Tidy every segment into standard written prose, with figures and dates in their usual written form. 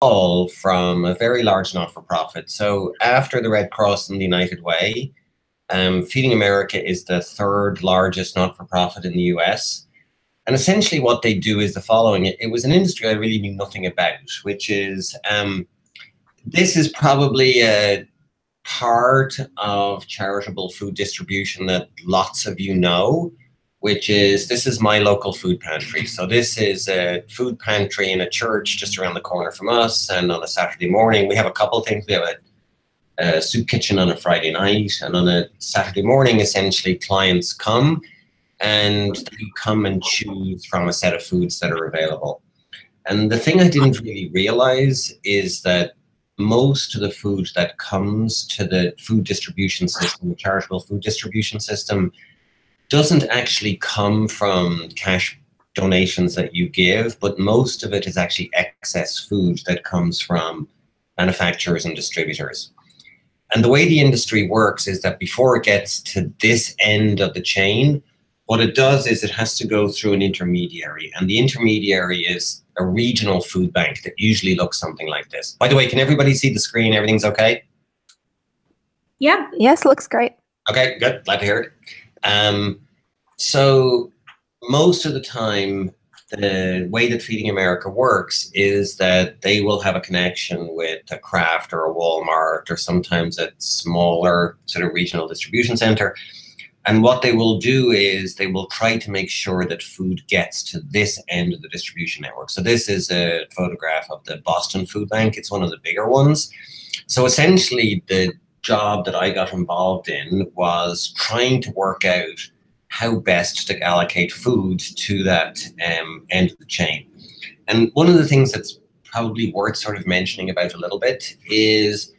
call from a very large not-for-profit. So after the Red Cross and the United Way, Feeding America is the third largest not-for-profit in the US. And essentially what they do is the following. It was an industry I really knew nothing about, which is, this is probably a part of charitable food distribution that lots of you know, which is, this is my local food pantry. So this is a food pantry in a church just around the corner from us. And on a Saturday morning, we have a couple of things. We have a soup kitchen on a Friday night. And on a Saturday morning, essentially, clients come and they come and choose from a set of foods that are available. And the thing I didn't really realize is that most of the food that comes to the food distribution system, the charitable food distribution system, doesn't actually come from cash donations that you give, but most of it is actually excess food that comes from manufacturers and distributors. And the way the industry works is that before it gets to this end of the chain, what it does is it has to go through an intermediary, and the intermediary is a regional food bank that usually looks something like this. By the way, can everybody see the screen? Everything's okay? Yeah. Yes, looks great. Okay, good. Glad to hear it. So most of the time, the way that Feeding America works is that they will have a connection with a Kraft or a Walmart or sometimes a smaller sort of regional distribution center. And what they will do is they will try to make sure that food gets to this end of the distribution network. So this is a photograph of the Boston Food Bank. It's one of the bigger ones. So essentially the job that I got involved in was trying to work out how best to allocate food to that end of the chain. And one of the things that's probably worth sort of mentioning about a little bit is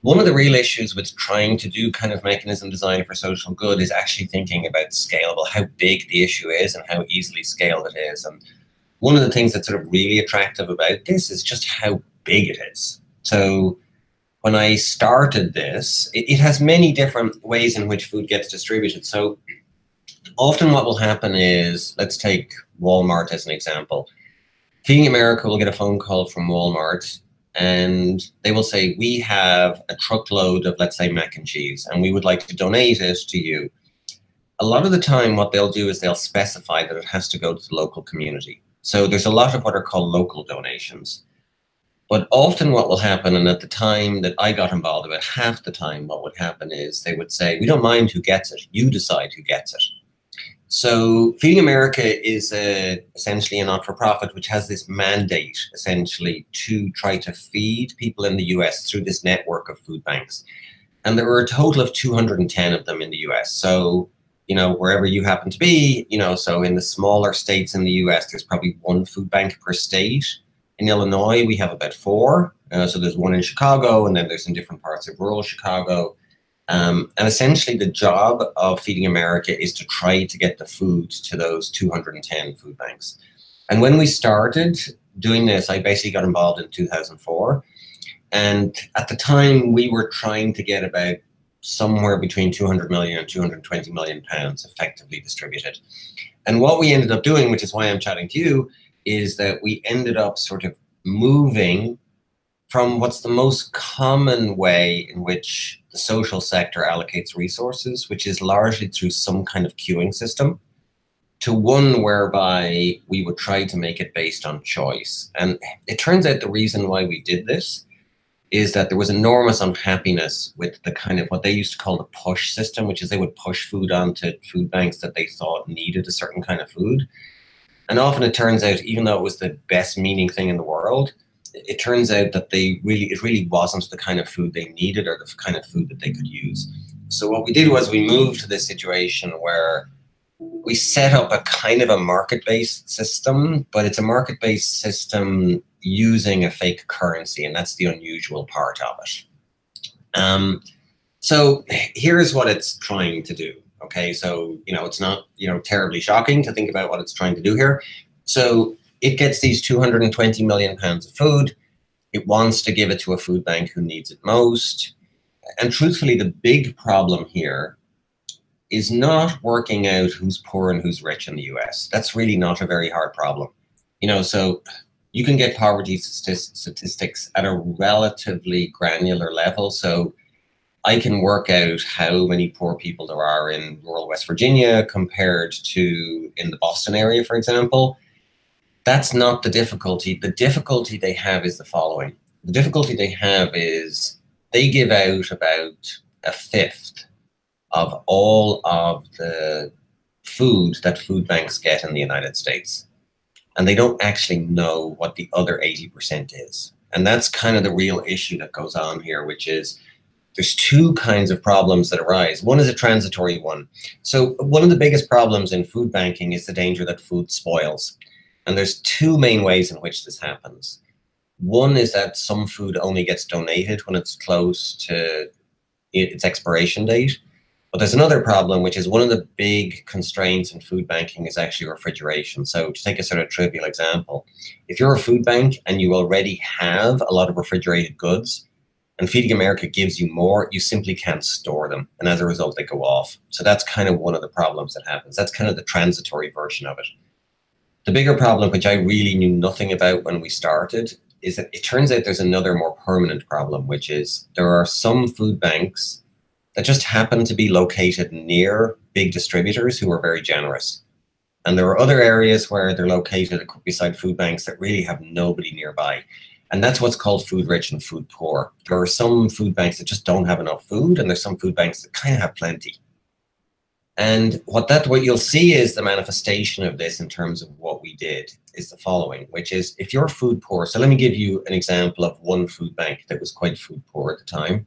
one of the real issues with trying to do kind of mechanism design for social good is actually thinking about scalable, how big the issue is and how easily scaled it is. And one of the things that's sort of really attractive about this is just how big it is. So when I started this, it has many different ways in which food gets distributed. So often what will happen is, let's take Walmart as an example. Feeding America will get a phone call from Walmart and they will say, we have a truckload of, let's say, mac and cheese, and we would like to donate it to you. A lot of the time, what they'll do is they'll specify that it has to go to the local community. So there's a lot of what are called local donations. But often what will happen, and at the time that I got involved, about half the time what would happen is they would say, we don't mind who gets it, you decide who gets it. So Feeding America is essentially a not-for-profit which has this mandate essentially to try to feed people in the US through this network of food banks. And there are a total of 210 of them in the US. So, you know, wherever you happen to be, you know, so in the smaller states in the US, there's probably one food bank per state. In Illinois, we have about 4. So there's one in Chicago, and then there's in different parts of rural Chicago. And essentially the job of Feeding America is to try to get the food to those 210 food banks. And when we started doing this, I basically got involved in 2004. And at the time we were trying to get about somewhere between 200 million and 220 million pounds effectively distributed. And what we ended up doing, which is why I'm chatting to you, is that we ended up sort of moving from what's the most common way in which the social sector allocates resources, which is largely through some kind of queuing system, to one whereby we would try to make it based on choice. And it turns out the reason why we did this is that there was enormous unhappiness with the kind of what they used to call the push system, which is they would push food onto food banks that they thought needed a certain kind of food. And often it turns out, even though it was the best meaning thing in the world, it turns out that it really wasn't the kind of food they needed or the kind of food that they could use. So what we did was we moved to this situation where we set up a kind of a market-based system, but it's a market-based system using a fake currency, and that's the unusual part of it. So here's what it's trying to do. Okay, so it's not terribly shocking to think about what it's trying to do here. So it gets these 220 million pounds of food. It wants to give it to a food bank who needs it most. And truthfully, the big problem here is not working out who's poor and who's rich in the US. That's really not a very hard problem. So you can get poverty statistics at a relatively granular level. So I can work out how many poor people there are in rural West Virginia compared to in the Boston area, for example. That's not the difficulty. The difficulty they have is the following. The difficulty they have is they give out about a fifth of all of the food that food banks get in the United States. And they don't actually know what the other 80% is. And that's kind of the real issue that goes on here, which is there's two kinds of problems that arise. One is a transitory one. So one of the biggest problems in food banking is the danger that food spoils. And there's two main ways in which this happens. One is that some food only gets donated when it's close to its expiration date. But there's another problem, which is one of the big constraints in food banking is actually refrigeration. So to take a sort of trivial example, if you're a food bank and you already have a lot of refrigerated goods and Feeding America gives you more, you simply can't store them. And as a result, they go off. So that's kind of one of the problems that happens. That's kind of the transitory version of it. The bigger problem, which I really knew nothing about when we started, is that it turns out there's another more permanent problem, which is there are some food banks that just happen to be located near big distributors who are very generous. And there are other areas where they're located beside food banks that really have nobody nearby. And that's what's called food rich and food poor. There are some food banks that just don't have enough food, and there's some food banks that kind of have plenty. And what you'll see is the manifestation of this in terms of what we did is the following, which is if you're food poor, so let me give you an example of one food bank that was quite food poor at the time.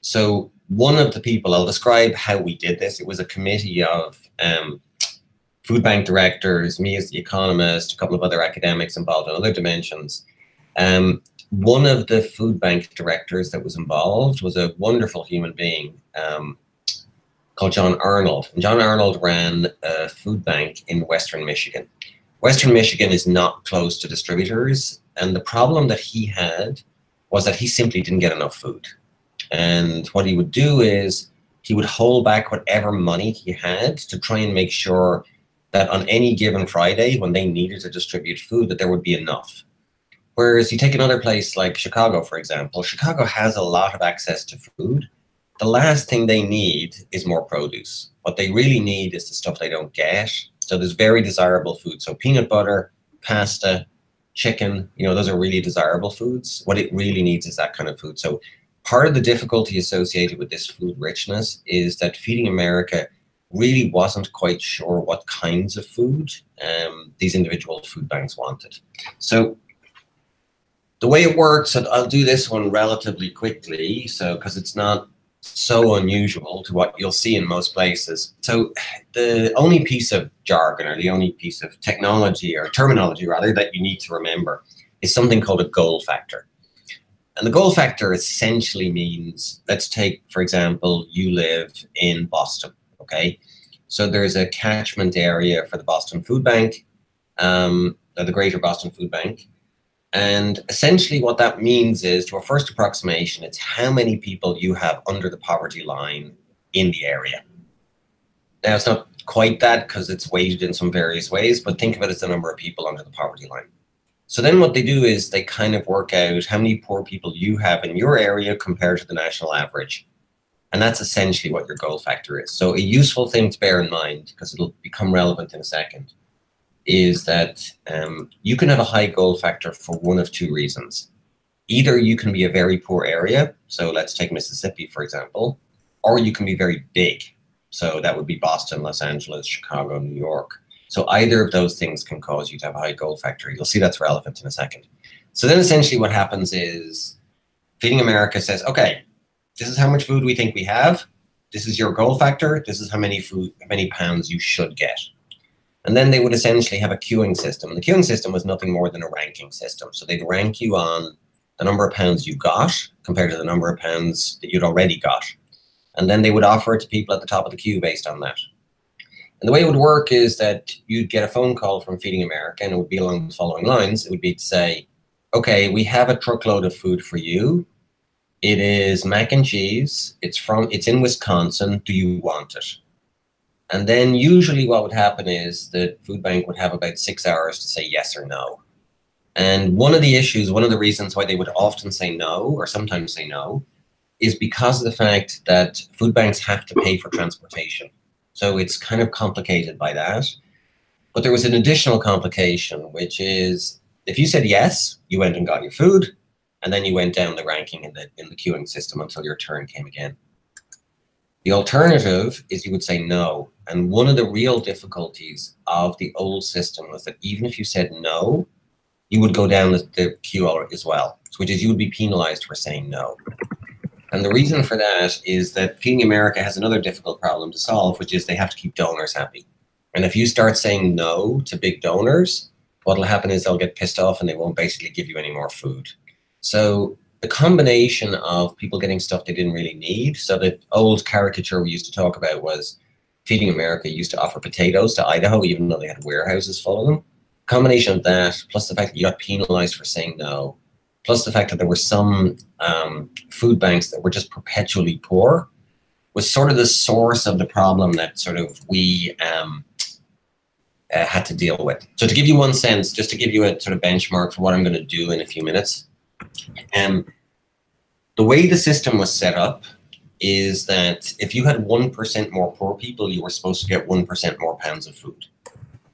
So one of the people, I'll describe how we did this. It was a committee of food bank directors, me as the economist, a couple of other academics involved in other dimensions. One of the food bank directors that was involved was a wonderful human being called John Arnold. And John Arnold ran a food bank in Western Michigan. Western Michigan is not close to distributors. And the problem that he had was that he simply didn't get enough food. And what he would do is he would hold back whatever money he had to try and make sure that on any given Friday when they needed to distribute food, that there would be enough. Whereas you take another place like Chicago, for example, Chicago has a lot of access to food. The last thing they need is more produce. What they really need is the stuff they don't get. So there's very desirable food. So peanut butter, pasta, chicken, those are really desirable foods. What it really needs is that kind of food. So part of the difficulty associated with this food richness is that Feeding America really wasn't quite sure what kinds of food these individual food banks wanted. So the way it works, and I'll do this one relatively quickly, because it's not so unusual to what you'll see in most places. So the only piece of jargon, or the only piece of technology or terminology rather that you need to remember is something called a goal factor. And the goal factor essentially means, let's take, for example, you live in Boston, okay? So there's a catchment area for the Boston Food Bank, the Greater Boston Food Bank. And essentially what that means is, to a first approximation, it's how many people you have under the poverty line in the area. Now, it's not quite that because it's weighted in some various ways, but think of it as the number of people under the poverty line. So then what they do is they kind of work out how many poor people you have in your area compared to the national average. And that's essentially what your goal factor is. So a useful thing to bear in mind, because it'll become relevant in a second, is that you can have a high goal factor for one of two reasons. Either you can be a very poor area, so let's take Mississippi, for example, or you can be very big. So that would be Boston, Los Angeles, Chicago, New York. So either of those things can cause you to have a high goal factor. You'll see that's relevant in a second. So then essentially what happens is Feeding America says, okay, this is how much food we think we have. This is your goal factor. This is how many pounds you should get. And then they would essentially have a queuing system. And the queuing system was nothing more than a ranking system. So they'd rank you on the number of pounds you got compared to the number of pounds that you'd already got. And then they would offer it to people at the top of the queue based on that. And the way it would work is that you'd get a phone call from Feeding America, and it would be along the following lines. It would be to say, okay, we have a truckload of food for you. It is mac and cheese. It's in Wisconsin. Do you want it? And then usually what would happen is the food bank would have about 6 hours to say yes or no. And one of the issues, one of the reasons why they would often say no, or sometimes say no, is because of the fact that food banks have to pay for transportation. So it's kind of complicated by that. But there was an additional complication, which is if you said yes, you went and got your food, and then you went down the ranking in the queuing system until your turn came again. The alternative is you would say no. And one of the real difficulties of the old system was that even if you said no, you would go down the queue as well, which is you would be penalized for saying no. And the reason for that is that Feeding America has another difficult problem to solve, which is they have to keep donors happy. And if you start saying no to big donors, what'll happen is they'll get pissed off and they won't basically give you any more food. So the combination of people getting stuff they didn't really need, so the old caricature we used to talk about was Feeding America used to offer potatoes to Idaho, even though they had warehouses full of them. Combination of that, plus the fact that you got penalized for saying no, plus the fact that there were some food banks that were just perpetually poor, was sort of the source of the problem that sort of we had to deal with. So to give you one sense, just to give you a sort of benchmark for what I'm going to do in a few minutes, the way the system was set up is that if you had 1% more poor people, you were supposed to get 1% more pounds of food,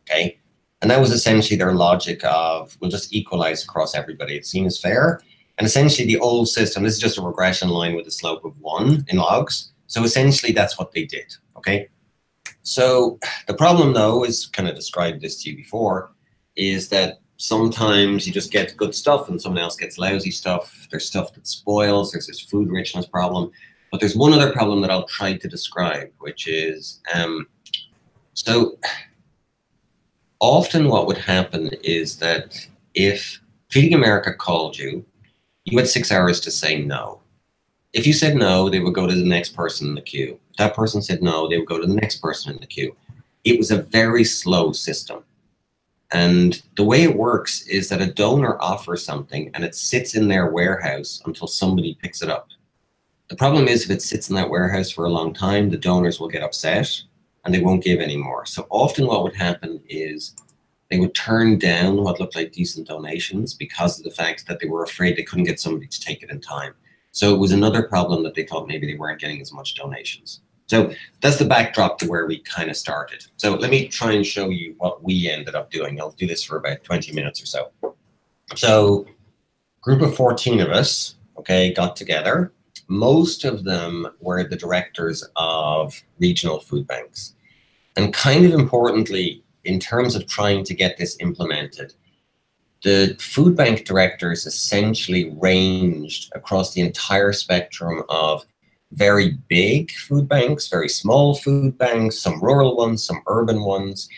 okay? And that was essentially their logic of, we'll just equalize across everybody. It's seen as fair. And essentially the old system, this is just a regression line with a slope of 1 in logs. So essentially that's what they did, okay? So the problem though, is kind of described this to you before, is that sometimes you just get good stuff and someone else gets lousy stuff. There's stuff that spoils, there's this food richness problem. But there's one other problem that I'll try to describe, which is, so often what would happen is that if Feeding America called you, you had 6 hours to say no. If you said no, they would go to the next person in the queue. If that person said no, they would go to the next person in the queue. It was a very slow system. And the way it works is that a donor offers something and it sits in their warehouse until somebody picks it up. The problem is if it sits in that warehouse for a long time, the donors will get upset and they won't give anymore. So often what would happen is they would turn down what looked like decent donations because of the fact that they were afraid they couldn't get somebody to take it in time. So it was another problem that they thought maybe they weren't getting as much donations. So that's the backdrop to where we kind of started. So let me try and show you what we ended up doing. I'll do this for about 20 minutes or so. So group of 14 of us, okay, got together. Most of them were the directors of regional food banks. And kind of importantly, in terms of trying to get this implemented, the food bank directors essentially ranged across the entire spectrum of very big food banks, very small food banks, some rural ones, some urban ones.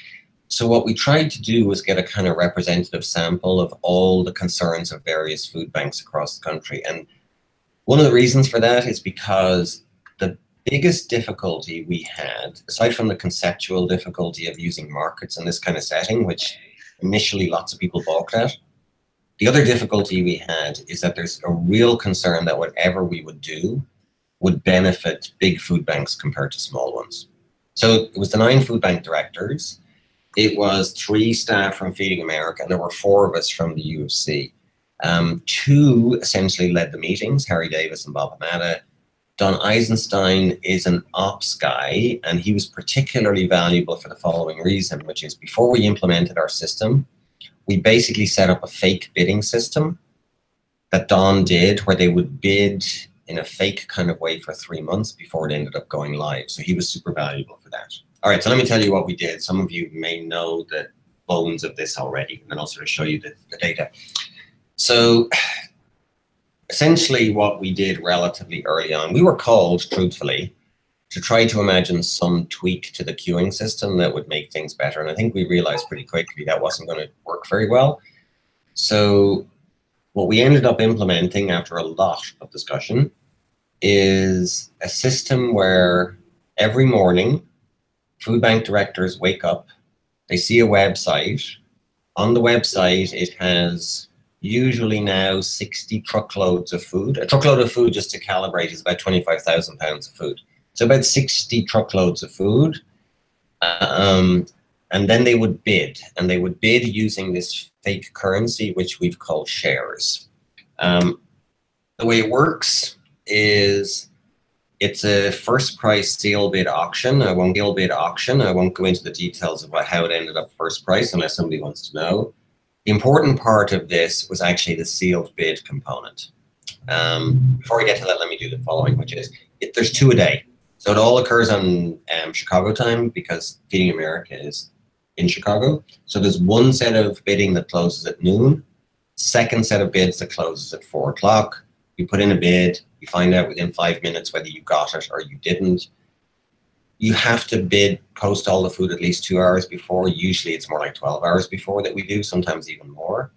So what we tried to do was get a kind of representative sample of all the concerns of various food banks across the country. And one of the reasons for that is because the biggest difficulty we had, aside from the conceptual difficulty of using markets in this kind of setting, which initially lots of people balked at, the other difficulty we had is that there's a real concern that whatever we would do would benefit big food banks compared to small ones. So it was the 9 food bank directors. It was 3 staff from Feeding America, and there were 4 of us from the UFC. 2 essentially led the meetings, Harry Davis and Bob Hamada. Don Eisenstein is an ops guy, and he was particularly valuable for the following reason, which is before we implemented our system, we basically set up a fake bidding system that Don did, where they would bid in a fake kind of way for 3 months before it ended up going live. So he was super valuable for that. All right, so let me tell you what we did. Some of you may know the bones of this already, and then I'll sort of show you the data. So essentially what we did relatively early on, we were called, truthfully, to try to imagine some tweak to the queuing system that would make things better. And I think we realized pretty quickly that wasn't going to work very well. So what we ended up implementing after a lot of discussion is a system where every morning food bank directors wake up, they see a website. On the website, it has usually now 60 truckloads of food. A truckload of food, just to calibrate, is about 25,000 pounds of food. So about 60 truckloads of food. And then they would bid, and they would bid using this fake currency, which we've called shares. The way it works is it's a first price seal bid auction. I won't go into the details about how it ended up first price unless somebody wants to know. The important part of this was actually the sealed bid component. Before I get to that, let me do the following, which is there's 2 a day. So it all occurs on Chicago time because Feeding America is in Chicago. So there's one set of bidding that closes at noon, second set of bids that closes at 4 o'clock. You put in a bid, you find out within 5 minutes whether you got it or you didn't. You have to bid, post all the food at least 2 hours before. Usually it's more like 12 hours before that we do, sometimes even more.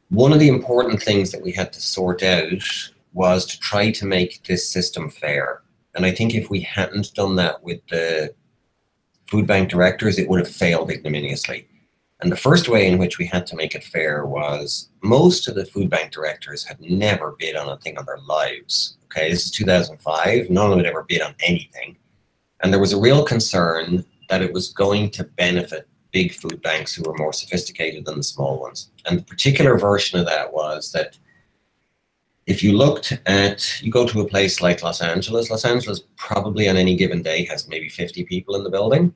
One of the important things that we had to sort out was to try to make this system fair. And I think if we hadn't done that with the food bank directors, it would have failed ignominiously. And the first way in which we had to make it fair was most of the food bank directors had never bid on a thing in their lives. Okay, this is 2005. None of them had ever bid on anything. And there was a real concern that it was going to benefit big food banks who were more sophisticated than the small ones. And the particular version of that was that if you looked at, you go to a place like Los Angeles probably on any given day has maybe 50 people in the building.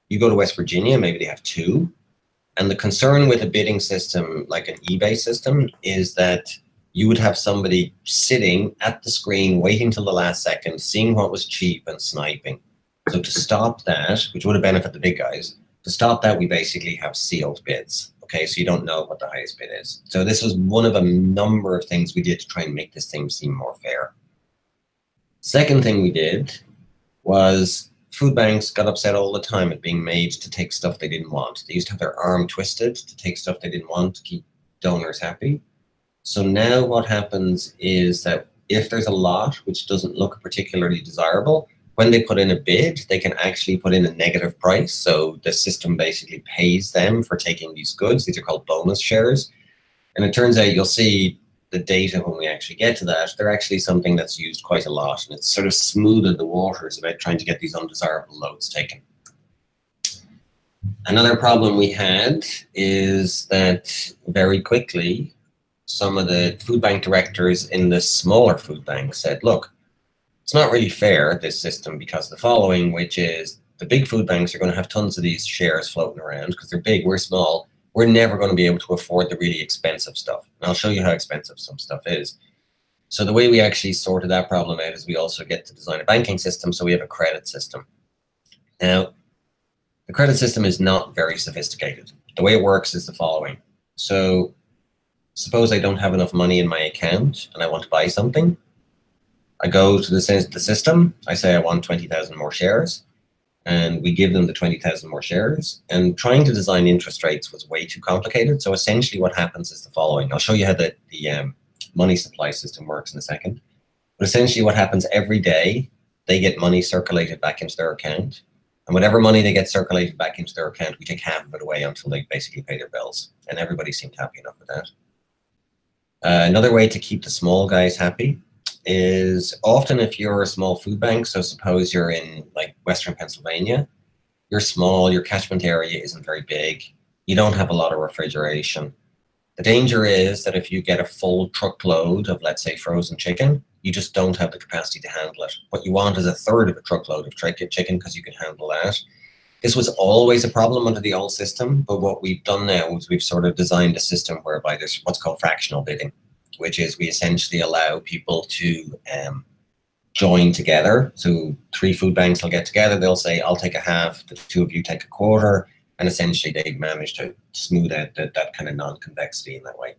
You go to West Virginia, maybe they have 2. And the concern with a bidding system like an eBay system is that you would have somebody sitting at the screen, waiting till the last second, seeing what was cheap and sniping. So to stop that, which would have benefited the big guys, to stop that, we basically have sealed bids. Okay, so you don't know what the highest bid is. So this was one of a number of things we did to try and make this thing seem more fair. Second thing we did was food banks got upset all the time at being made to take stuff they didn't want. They used to have their arm twisted to take stuff they didn't want to keep donors happy. So now what happens is that if there's a lot which doesn't look particularly desirable, when they put in a bid, they can actually put in a negative price. So the system basically pays them for taking these goods. These are called bonus shares. And it turns out you'll see the data when we actually get to that, they're actually something that's used quite a lot. And it's sort of smoothed the waters about trying to get these undesirable loads taken. Another problem we had is that very quickly, some of the food bank directors in the smaller food banks said, look, it's not really fair, this system, because the following, which is the big food banks are going to have tons of these shares floating around because they're big, we're small. We're never going to be able to afford the really expensive stuff. And I'll show you how expensive some stuff is. So the way we actually sorted that problem out is we also get to design a banking system, so we have a credit system. Now, the credit system is not very sophisticated. The way it works is the following. So suppose I don't have enough money in my account and I want to buy something. I go to the system, I say I want 20,000 more shares, and we give them the 20,000 more shares. And trying to design interest rates was way too complicated. So essentially what happens is the following. I'll show you how the money supply system works in a second. But essentially what happens every day, they get money circulated back into their account. And whatever money they get circulated back into their account, we take half of it away until they basically pay their bills. And everybody seemed happy enough with that. Another way to keep the small guys happy is often if you're a small food bank, so suppose you're in like Western Pennsylvania, you're small, your catchment area isn't very big, you don't have a lot of refrigeration. The danger is that if you get a full truckload of, let's say, frozen chicken, you just don't have the capacity to handle it. What you want is a third of a truckload of chicken because you can handle that. This was always a problem under the old system, but what we've done now is we've sort of designed a system whereby there's what's called fractional bidding, which is we essentially allow people to join together. So 3 food banks will get together, they'll say, I'll take a half, the 2 of you take a quarter, and essentially they manage to smooth out that kind of non-convexity in that way.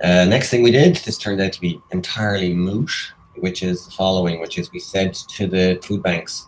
Next thing we did, this turned out to be entirely moot, which is the following, which is we said to the food banks,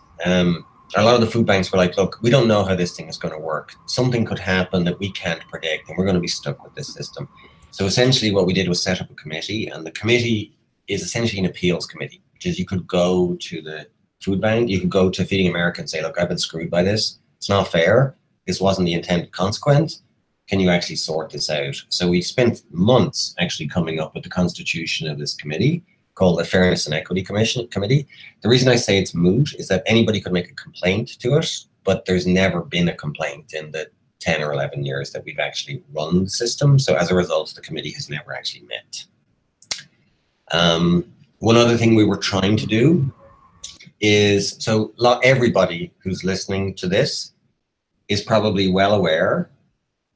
a lot of the food banks were like, look, we don't know how this thing is going to work. Something could happen that we can't predict, and we're going to be stuck with this system. So essentially what we did was set up a committee, and the committee is essentially an appeals committee, which is you could go to the food bank, you could go to Feeding America and say, look, I've been screwed by this. It's not fair. This wasn't the intended consequence. Can you actually sort this out? So we spent months actually coming up with the constitution of this committee called the Fairness and Equity Committee. The reason I say it's moot is that anybody could make a complaint to it, but there's never been a complaint in the 10 or 11 years that we've actually run the system. So as a result, the committee has never actually met. One other thing we were trying to do is, so everybody who's listening to this is probably well aware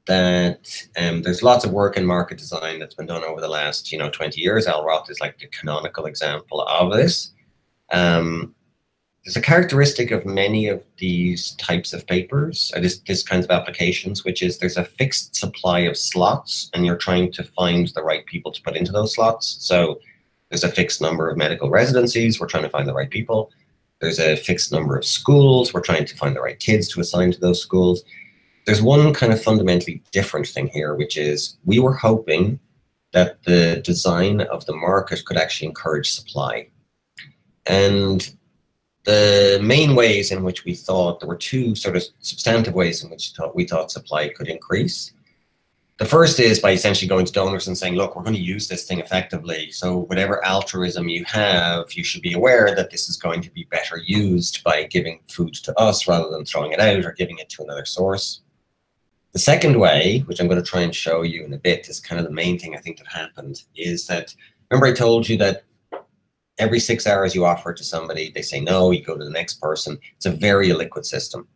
that there's lots of work in market design that's been done over the last 20 years. Al Roth is like the canonical example of this. There's a characteristic of many of these types of papers, this kinds of applications, which is there's a fixed supply of slots, and you're trying to find the right people to put into those slots. So there's a fixed number of medical residencies, we're trying to find the right people. There's a fixed number of schools, we're trying to find the right kids to assign to those schools. There's one kind of fundamentally different thing here, which is we were hoping that the design of the market could actually encourage supply. And the main ways in which we thought, there were two sort of substantive ways in which we thought supply could increase. The first is by essentially going to donors and saying, look, we're going to use this thing effectively. So whatever altruism you have, you should be aware that this is going to be better used by giving food to us rather than throwing it out or giving it to another source. The second way, which I'm going to try and show you in a bit, is kind of the main thing I think that happened, is that, remember I told you that every 6 hours you offer it to somebody, they say no, you go to the next person. It's a very illiquid system.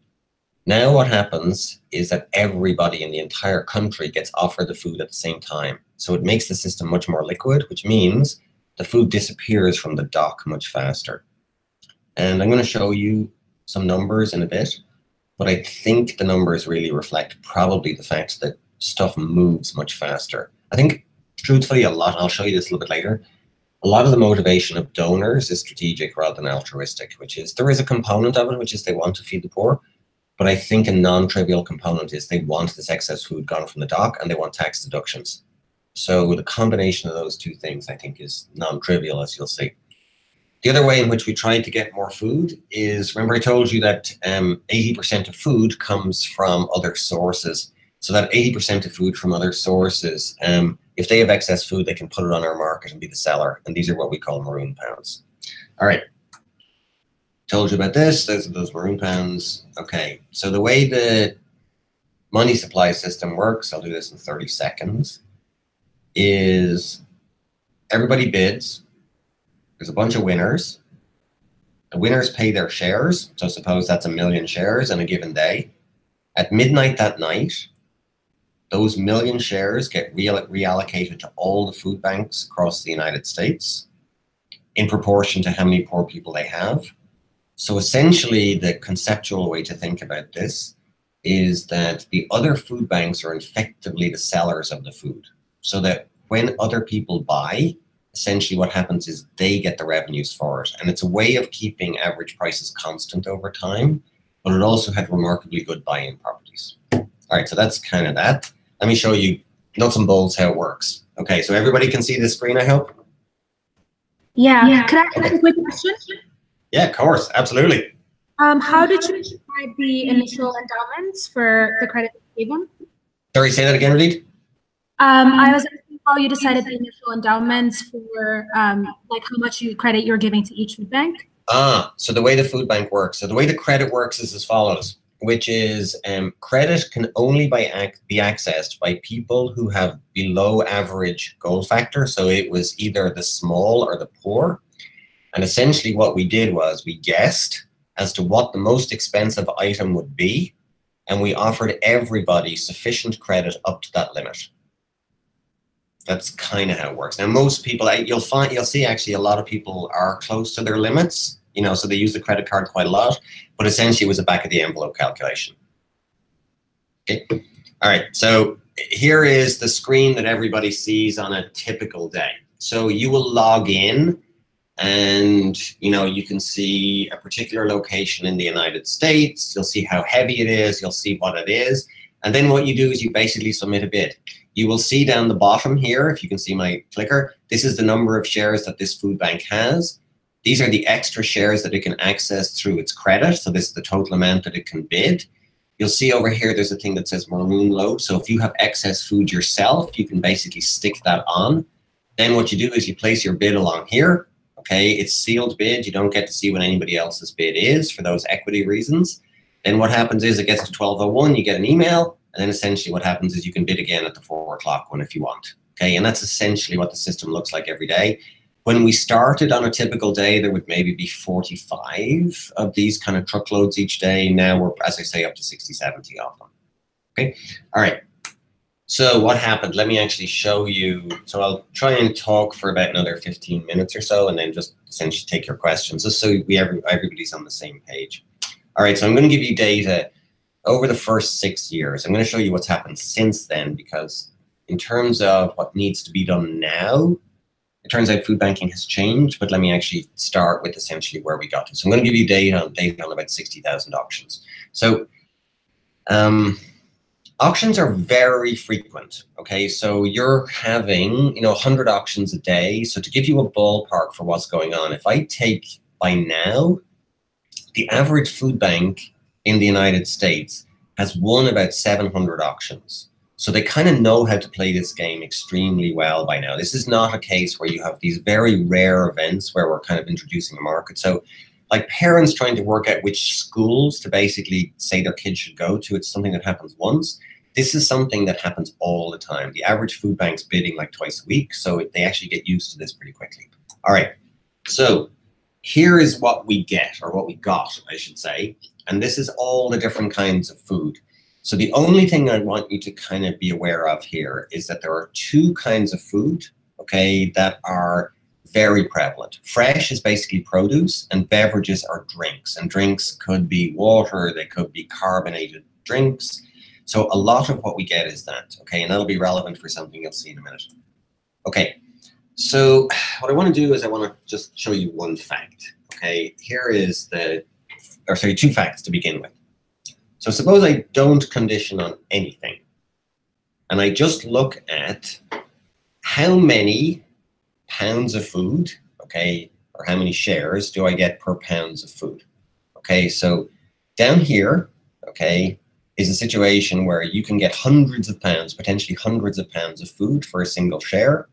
Now what happens is that everybody in the entire country gets offered the food at the same time. So it makes the system much more liquid, which means the food disappears from the dock much faster. And I'm going to show you some numbers in a bit, but I think the numbers really reflect probably the fact that stuff moves much faster. I think, truthfully, I'll show you this a little bit later, a lot of the motivation of donors is strategic rather than altruistic, which is, there is a component of it, which is they want to feed the poor. But I think a non-trivial component is they want this excess food gone from the dock and they want tax deductions. So the combination of those two things, I think, is non-trivial, as you'll see. The other way in which we tried to get more food is, remember I told you that 80% of food comes from other sources. So that 80% of food from other sources, if they have excess food, they can put it on our market and be the seller. And these are what we call maroon pounds. All right. Told you about this. Those are those maroon pounds. Okay. So the way the money supply system works, I'll do this in 30 seconds, is everybody bids. There's a bunch of winners. The winners pay their shares. So suppose that's 1 million shares in a given day. At midnight that night, those 1 million shares get reallocated to all the food banks across the United States in proportion to how many poor people they have. So essentially, the conceptual way to think about this is that the other food banks are effectively the sellers of the food. So that when other people buy, essentially what happens is they get the revenues for it. And it's a way of keeping average prices constant over time, but it also had remarkably good buy-in properties. All right, so that's kind of that. Let me show you nuts and bolts how it works. Okay, so everybody can see the screen, I hope? Yeah. Could I ask a quick question? Yeah, of course, absolutely. How did you decide the initial endowments for the credit that you gave them? Sorry, say that again, Reed. I was asking how you decided the initial endowments for like how much credit you're giving to each food bank. So the way the food bank works, so the way the credit works is as follows, which is credit can only be accessed by people who have below average goal factor. So it was either the small or the poor. And essentially what we did was we guessed as to what the most expensive item would be, and we offered everybody sufficient credit up to that limit. That's kind of how it works. Now, most people, you'll see actually a lot of people are close to their limits, you know, so they use the credit card quite a lot, but essentially it was a back of the envelope calculation. Okay. All right. So here is the screen that everybody sees on a typical day. So you will log in and, you know, you can see a particular location in the United States. You'll see how heavy it is. You'll see what it is. And then what you do is you basically submit a bid. You will see down the bottom here, if you can see my clicker, this is the number of shares that this food bank has. These are the extra shares that it can access through its credit. So this is the total amount that it can bid. You'll see over here, there's a thing that says maroon load. So if you have excess food yourself, you can basically stick that on. Then what you do is you place your bid along here. Okay, it's sealed bid. You don't get to see what anybody else's bid is for those equity reasons. Then what happens is it gets to 12:01, you get an email, and then essentially what happens is you can bid again at the 4 o'clock one if you want. Okay, and that's essentially what the system looks like every day. When we started on a typical day, there would maybe be 45 of these kind of truckloads each day. Now we're, as I say, up to 60, 70 of them. Okay, all right. So what happened? Let me actually show you. So I'll try and talk for about another 15 minutes or so, and then just essentially take your questions, just so everybody's on the same page. All right, so I'm going to give you data over the first 6 years. I'm going to show you what's happened since then, because in terms of what needs to be done now, it turns out food banking has changed, but let me actually start with essentially where we got to. So I'm going to give you data on about 60,000 auctions. So auctions are very frequent, okay? So you're having, 100 auctions a day. So to give you a ballpark for what's going on, if I take by now, the average food bank in the United States has won about 700 auctions. So they kind of know how to play this game extremely well by now. This is not a case where you have these very rare events where we're kind of introducing a market. So like parents trying to work out which schools to basically say their kids should go to, it's something that happens once. This is something that happens all the time. The average food bank's bidding like twice a week, so they actually get used to this pretty quickly. All right, so here is what we get, or what we got, I should say. And this is all the different kinds of food. So the only thing I want you to kind of be aware of here is that there are two kinds of food, okay, that are very prevalent. Fresh is basically produce, and beverages are drinks. And drinks could be water, they could be carbonated drinks. So a lot of what we get is that, okay, and that'll be relevant for something you'll see in a minute. Okay, so what I want to do is I want to just show you one fact, okay? Here is two facts to begin with. So suppose I don't condition on anything, and I just look at how many pounds of food, okay, or how many shares do I get per pounds of food. Okay, so down here, okay, is a situation where you can get hundreds of pounds, potentially hundreds of pounds of food for a single share.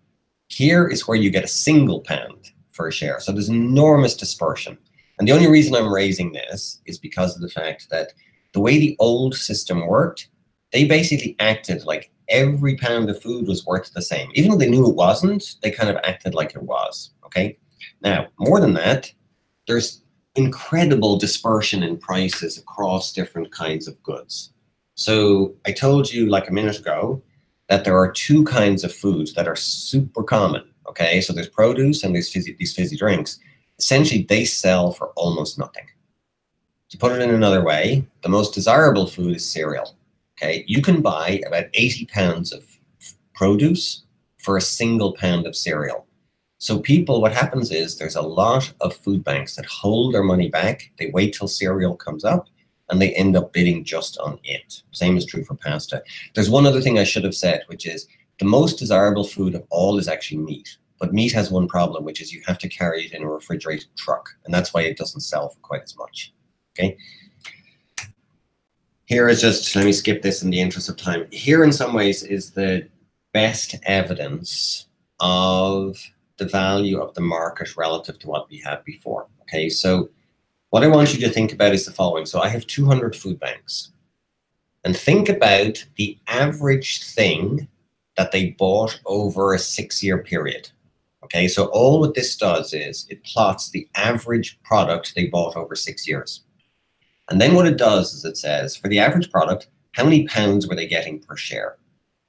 Here is where you get a single pound for a share. So there's enormous dispersion. And the only reason I'm raising this is because of the fact that the way the old system worked, they basically acted like every pound of food was worth the same. Even though they knew it wasn't, they kind of acted like it was, okay? Now, more than that, there's incredible dispersion in prices across different kinds of goods. So I told you like a minute ago that there are two kinds of foods that are super common, okay? So there's produce and there's these fizzy drinks. Essentially, they sell for almost nothing. To put it in another way, the most desirable food is cereal, okay? You can buy about 80 pounds of produce for a single pound of cereal. So people, what happens is there's a lot of food banks that hold their money back. They wait till cereal comes up and they end up bidding just on it. Same is true for pasta. There's one other thing I should have said, which is the most desirable food of all is actually meat. But meat has one problem, which is you have to carry it in a refrigerated truck. And that's why it doesn't sell for quite as much. Okay. Here is just, let me skip this in the interest of time. Here in some ways is the best evidence of the value of the market relative to what we had before. Okay, so what I want you to think about is the following. So I have 200 food banks. And think about the average thing that they bought over a 6-year period. Okay, so all what this does is it plots the average product they bought over 6 years. And then what it does is it says, for the average product, how many pounds were they getting per share?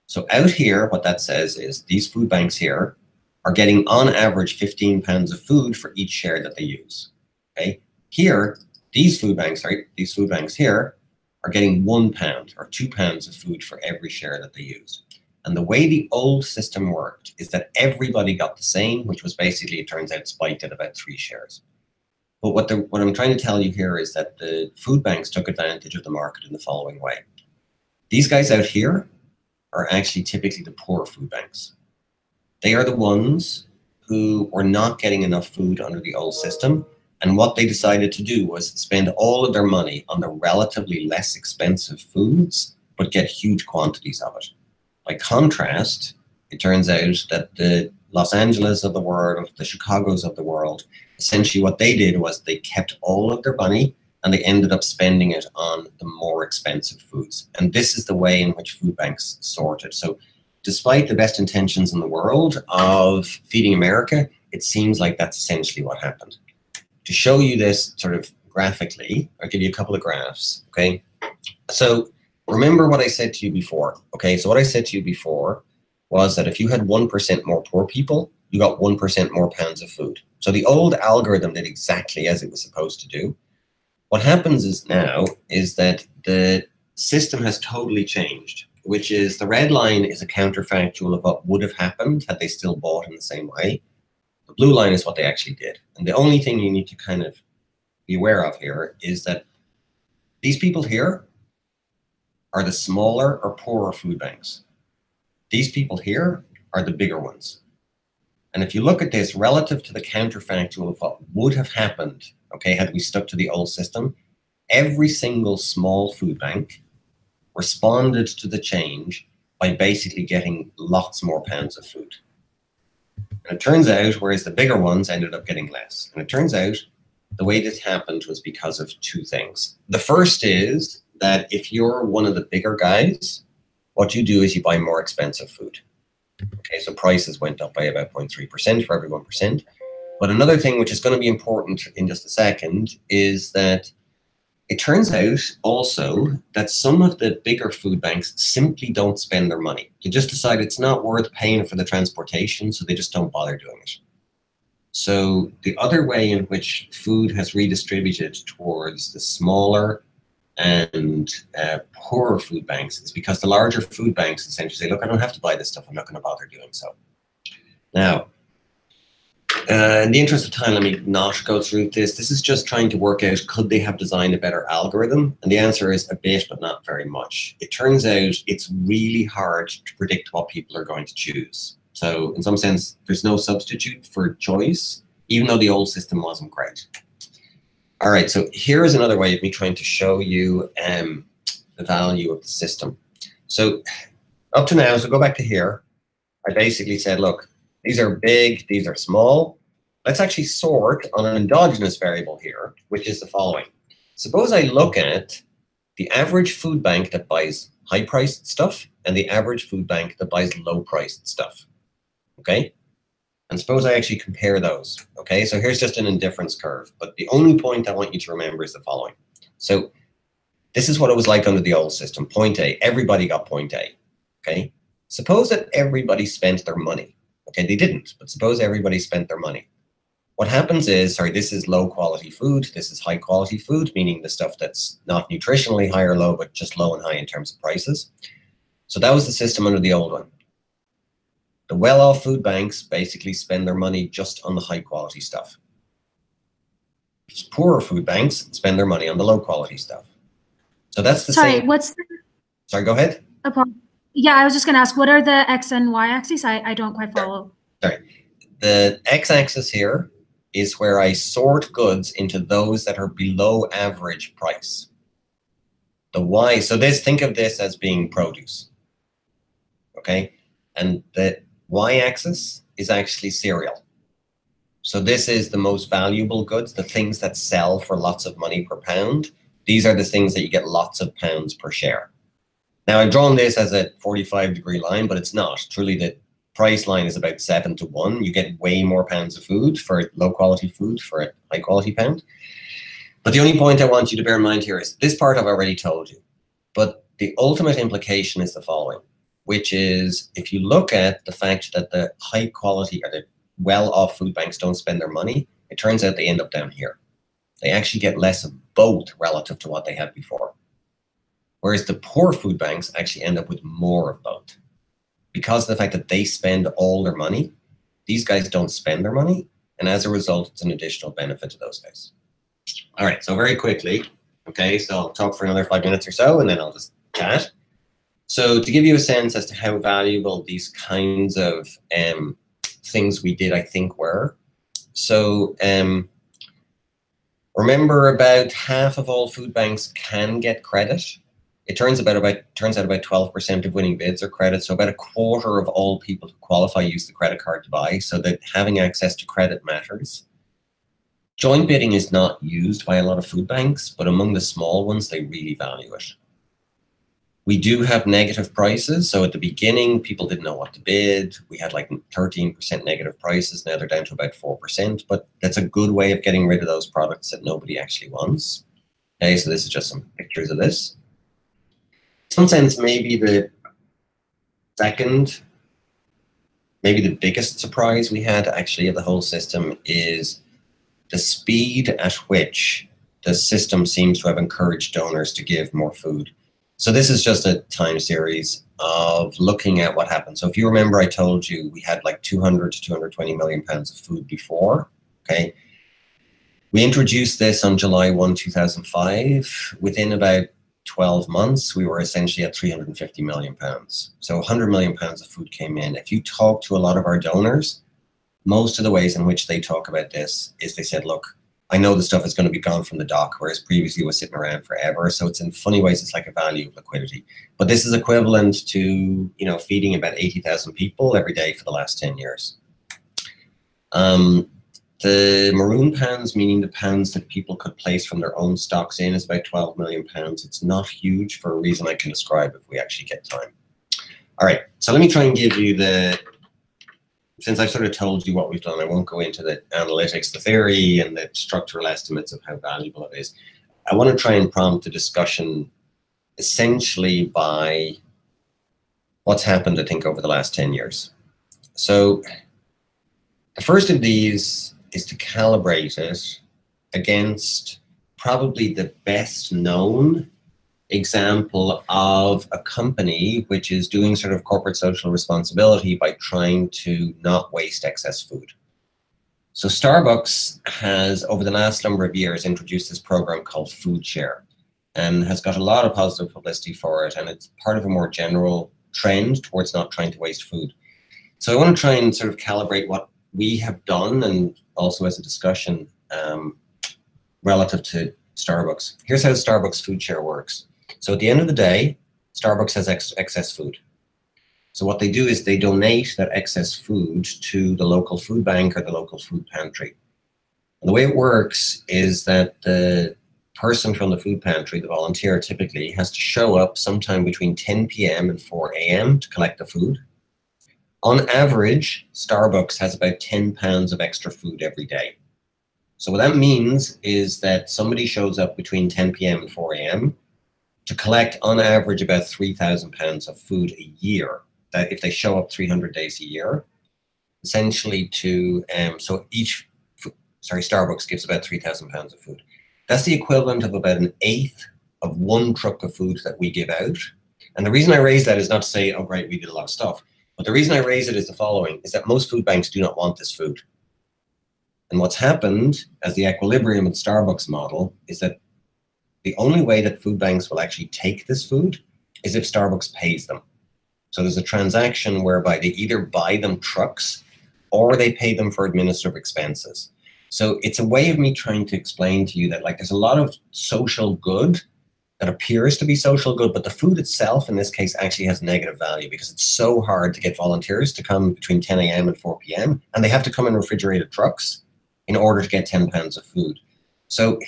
So out here, what that says is these food banks here are getting on average 15 pounds of food for each share that they use. Okay, here, these food banks here are getting 1 pound or 2 pounds of food for every share that they use. And the way the old system worked is that everybody got the same, which was basically, it turns out, spiked at about 3 shares. But what I'm trying to tell you here is that the food banks took advantage of the market in the following way. These guys out here are actually typically the poor food banks. They are the ones who were not getting enough food under the old system. And what they decided to do was spend all of their money on the relatively less expensive foods, but get huge quantities of it. By contrast, it turns out that the Los Angeles of the world, the Chicagos of the world, essentially what they did was they kept all of their money and they ended up spending it on the more expensive foods. And this is the way in which food banks sorted. So despite the best intentions in the world of Feeding America, it seems like that's essentially what happened. To show you this sort of graphically, I'll give you a couple of graphs, okay? So remember what I said to you before, okay? So what I said to you before was that if you had 1% more poor people, you got 1% more pounds of food. So the old algorithm did exactly as it was supposed to do. What happens is now is that the system has totally changed, which is the red line is a counterfactual of what would have happened had they still bought in the same way. The blue line is what they actually did. And the only thing you need to kind of be aware of here is that these people here are the smaller or poorer food banks. These people here are the bigger ones. And if you look at this relative to the counterfactual of what would have happened, okay, had we stuck to the old system, every single small food bank responded to the change by basically getting lots more pounds of food. And it turns out, whereas the bigger ones ended up getting less. And it turns out the way this happened was because of two things. The first is that if you're one of the bigger guys, what you do is you buy more expensive food. Okay, so prices went up by about 0.3% for every 1%. But another thing which is going to be important in just a second is that it turns out also that some of the bigger food banks simply don't spend their money. They just decide it's not worth paying for the transportation, so they just don't bother doing it. So the other way in which food has redistributed towards the smaller and poorer food banks is because the larger food banks essentially say, look, I don't have to buy this stuff. I'm not going to bother doing so. Now, in the interest of time, let me not go through this. This is just trying to work out, could they have designed a better algorithm? And the answer is a bit, but not very much. It turns out it's really hard to predict what people are going to choose. So in some sense, there's no substitute for choice, even though the old system wasn't great. All right, so here is another way of me trying to show you the value of the system. So up to now, so go back to here, I basically said, look, these are big, these are small. Let's actually sort on an endogenous variable here, which is the following. Suppose I look at the average food bank that buys high-priced stuff and the average food bank that buys low-priced stuff, okay? And suppose I actually compare those, okay? So here's just an indifference curve, but the only point I want you to remember is the following. So this is what it was like under the old system, point A. Everybody got point A, okay? Suppose that everybody spent their money. Okay, they didn't, but suppose everybody spent their money. What happens is, sorry, this is low quality food, this is high quality food, meaning the stuff that's not nutritionally high or low, but just low and high in terms of prices. So that was the system under the old one. The well-off food banks basically spend their money just on the high quality stuff. Poorer food banks spend their money on the low quality stuff. So that's the same. Sorry, go ahead. Yeah, I was just going to ask, what are the X and Y axes? I don't quite follow. Sorry. The X axis here is where I sort goods into those that are below average price. The Y, so think of this as being produce, okay? And the Y axis is actually cereal. So this is the most valuable goods, the things that sell for lots of money per pound. These are the things that you get lots of pounds per share. Now, I've drawn this as a 45-degree line, but it's not. Truly, the price line is about 7 to 1. You get way more pounds of food for low-quality food for a high-quality pound. But the only point I want you to bear in mind here is this part I've already told you. But the ultimate implication is the following, which is if you look at the fact that the high-quality or the well-off food banks don't spend their money, it turns out they end up down here. They actually get less of both relative to what they had before. Whereas the poor food banks actually end up with more of both. Because of the fact that they spend all their money, these guys don't spend their money. And as a result, it's an additional benefit to those guys. All right, so very quickly, okay, so I'll talk for another 5 minutes or so, and then I'll just chat. So to give you a sense as to how valuable these kinds of things we did, I think, were. So remember, about half of all food banks can get credit. It turns out about 12% of winning bids are credit. So about a quarter of all people who qualify use the credit card to buy, so that having access to credit matters. Joint bidding is not used by a lot of food banks, but among the small ones, they really value it. We do have negative prices. So at the beginning, people didn't know what to bid. We had like 13% negative prices. Now they're down to about 4%, but that's a good way of getting rid of those products that nobody actually wants. Okay, so this is just some pictures of this. In some sense, maybe the biggest surprise we had actually of the whole system is the speed at which the system seems to have encouraged donors to give more food. So this is just a time series of looking at what happened. So if you remember, I told you we had like 200 to 220 million pounds of food before, okay? We introduced this on July 1, 2005. Within about 12 months, we were essentially at 350 million pounds. So 100 million pounds of food came in. If you talk to a lot of our donors, most of the ways in which they talk about this is they said, look, I know the stuff is going to be gone from the dock, whereas previously it was sitting around forever. So it's in funny ways, it's like a value of liquidity. But this is equivalent to, you know, feeding about 80,000 people every day for the last 10 years. The maroon pounds, meaning the pounds that people could place from their own stocks in, is about 12 million pounds. It's not huge for a reason I can describe if we actually get time. All right, so let me try and give you since I've sort of told you what we've done, I won't go into the analytics, the theory, and the structural estimates of how valuable it is. I want to try and prompt a discussion essentially by what's happened, I think, over the last 10 years. So the first of these is to calibrate it against probably the best known example of a company which is doing sort of corporate social responsibility by trying to not waste excess food. So Starbucks has, over the last number of years, introduced this program called Food Share and has got a lot of positive publicity for it. And it's part of a more general trend towards not trying to waste food. So I want to try and sort of calibrate what we have done and also as a discussion relative to Starbucks. Here's how Starbucks Food Share works. So at the end of the day, Starbucks has excess food. So what they do is they donate that excess food to the local food bank or the local food pantry. And the way it works is that the person from the food pantry, the volunteer typically, has to show up sometime between 10 p.m. and 4 a.m. to collect the food. On average, Starbucks has about 10 pounds of extra food every day. So what that means is that somebody shows up between 10 p.m. and 4 a.m. to collect on average about 3,000 pounds of food a year. That if they show up 300 days a year, essentially Starbucks gives about 3,000 pounds of food. That's the equivalent of about an eighth of one truck of food that we give out. And the reason I raise that is not to say, oh great, we did a lot of stuff. But the reason I raise it is the following, is that most food banks do not want this food. And what's happened as the equilibrium with Starbucks model is that the only way that food banks will actually take this food is if Starbucks pays them. So there's a transaction whereby they either buy them trucks or they pay them for administrative expenses. So it's a way of me trying to explain to you that like there's a lot of social good that appears to be social good, but the food itself in this case actually has negative value because it's so hard to get volunteers to come between 10 a.m. and 4 p.m. and they have to come in refrigerated trucks in order to get 10 pounds of food. So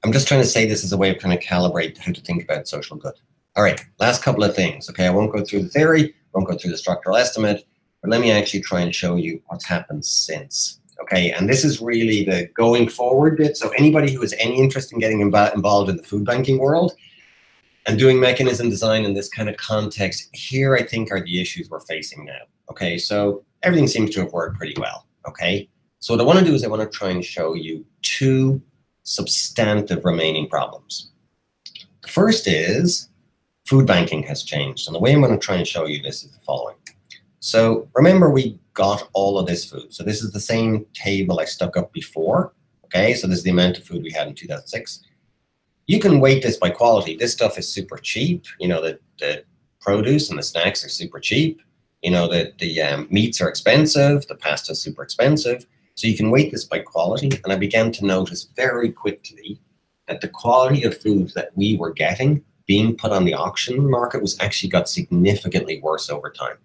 I'm just trying to say this as a way of trying to calibrate how to think about social good. All right, last couple of things. Okay, I won't go through the theory, won't go through the structural estimate, but let me actually try and show you what's happened since. Okay, and this is really the going forward bit. So anybody who has any interest in getting involved in the food banking world and doing mechanism design in this kind of context, here I think are the issues we're facing now. Okay, so everything seems to have worked pretty well. Okay, so what I want to do is I want to try and show you two substantive remaining problems. The first is food banking has changed. And the way I'm going to try and show you this is the following. So remember, we got all of this food. So this is the same table I stuck up before. Okay, so this is the amount of food we had in 2006. You can weight this by quality. This stuff is super cheap. You know, the produce and the snacks are super cheap. You know, the meats are expensive. The pasta is super expensive. So you can weight this by quality. And I began to notice very quickly that the quality of food that we were getting being put on the auction market was actually got significantly worse over time.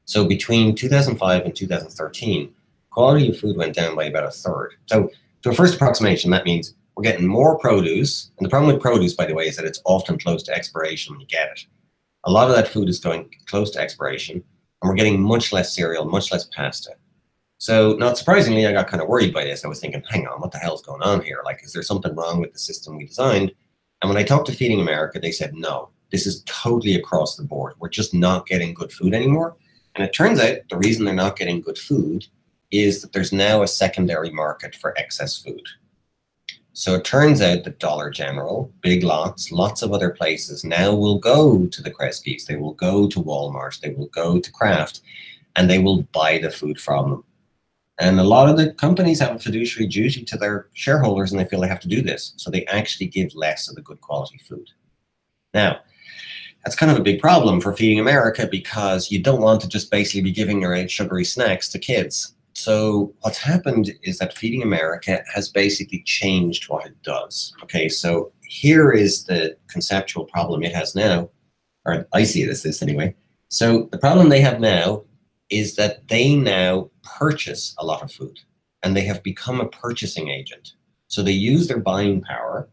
So between 2005 and 2013, quality of food went down by about a third. So To a first approximation, that means we're getting more produce. And the problem with produce, by the way, is that it's often close to expiration when you get it. A lot of that food is going close to expiration, and we're getting much less cereal, much less pasta. So not surprisingly, I got kind of worried by this. I was thinking, hang on, what the hell's going on here? Like, is there something wrong with the system we designed? And when I talked to Feeding America, they said, no, this is totally across the board. We're just not getting good food anymore. And it turns out the reason they're not getting good food is that there's now a secondary market for excess food. So it turns out that Dollar General, Big Lots, lots of other places now will go to the Kresge's, they will go to Walmart, they will go to Kraft, and they will buy the food from them. And a lot of the companies have a fiduciary duty to their shareholders, and they feel they have to do this. So they actually give less of the good quality food. Now, that's kind of a big problem for Feeding America, because you don't want to just basically be giving your sugary snacks to kids. So what's happened is that Feeding America has basically changed what it does. Okay, so here is the conceptual problem it has now, or I see it as this anyway. So the problem they have now is that they now purchase a lot of food, and they have become a purchasing agent. So they use their buying power,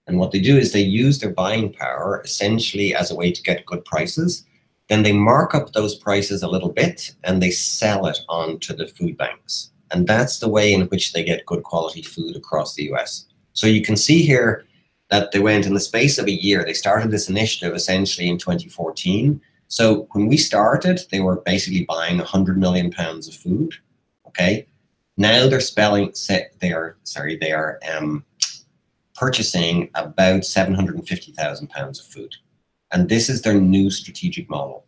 and what they do is they use their buying power essentially as a way to get good prices. Then they mark up those prices a little bit, and they sell it on to the food banks. And that's the way in which they get good quality food across the US. So you can see here that they went in the space of a year. They started this initiative essentially in 2014. So when we started, they were basically buying 100 million pounds of food. Okay, now they're purchasing about 750,000 pounds of food. And this is their new strategic model.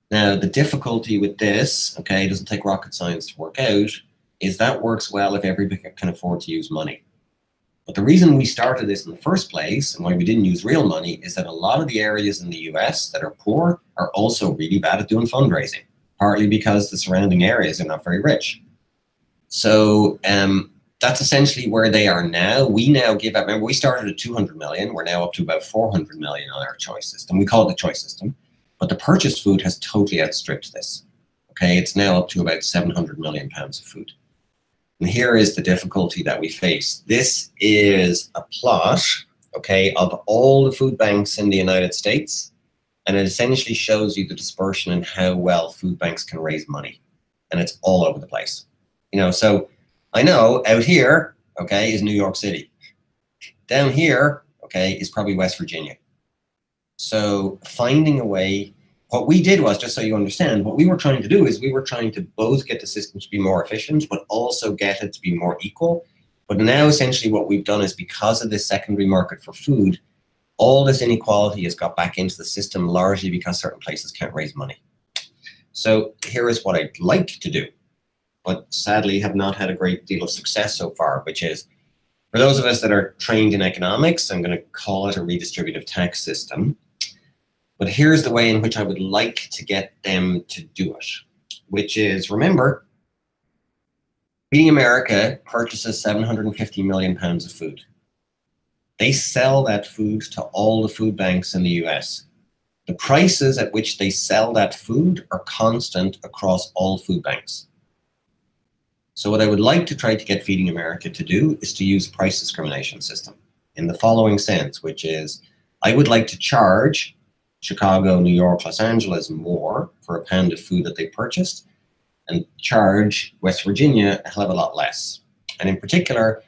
Now, the difficulty with this, okay, it doesn't take rocket science to work out, is that works well if everybody can afford to use money. But the reason we started this in the first place, and why we didn't use real money, is that a lot of the areas in the US that are poor are also really bad at doing fundraising, partly because the surrounding areas are not very rich. So that's essentially where they are now. We now give out, remember we started at 200 million, we're now up to about 400 million on our choice system. We call it the choice system, but the purchased food has totally outstripped this. Okay, it's now up to about 700 million pounds of food. And here is the difficulty that we face. This is a plot, okay, of all the food banks in the United States, and it essentially shows you the dispersion and how well food banks can raise money. And it's all over the place. You know, so I know out here, okay, is New York City. Down here, okay, is probably West Virginia. So finding a way, what we did was, just so you understand, what we were trying to do is we were trying to both get the system to be more efficient, but also get it to be more equal. But now essentially what we've done is, because of this secondary market for food, all this inequality has got back into the system, largely because certain places can't raise money. So here is what I'd like to do, but sadly have not had a great deal of success so far, which is, for those of us that are trained in economics, I'm going to call it a redistributive tax system. But here's the way in which I would like to get them to do it, which is, remember, Feeding America purchases 750 million pounds of food. They sell that food to all the food banks in the US. The prices at which they sell that food are constant across all food banks. So what I would like to try to get Feeding America to do is to use a price discrimination system in the following sense, which is, I would like to charge Chicago, New York, Los Angeles more for a pound of food that they purchased, and charge West Virginia a hell of a lot less. And in particular,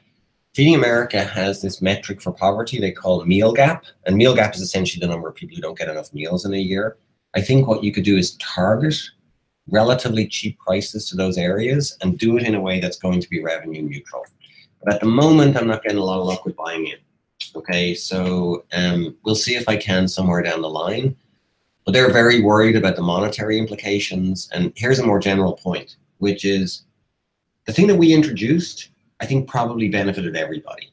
Feeding America has this metric for poverty they call meal gap. And meal gap is essentially the number of people who don't get enough meals in a year. I think what you could do is target relatively cheap prices to those areas and do it in a way that's going to be revenue neutral. But at the moment, I'm not getting a lot of luck with buying in. Okay, so we'll see if I can somewhere down the line. But they're very worried about the monetary implications. And here's a more general point, which is the thing that we introduced, I think probably benefited everybody.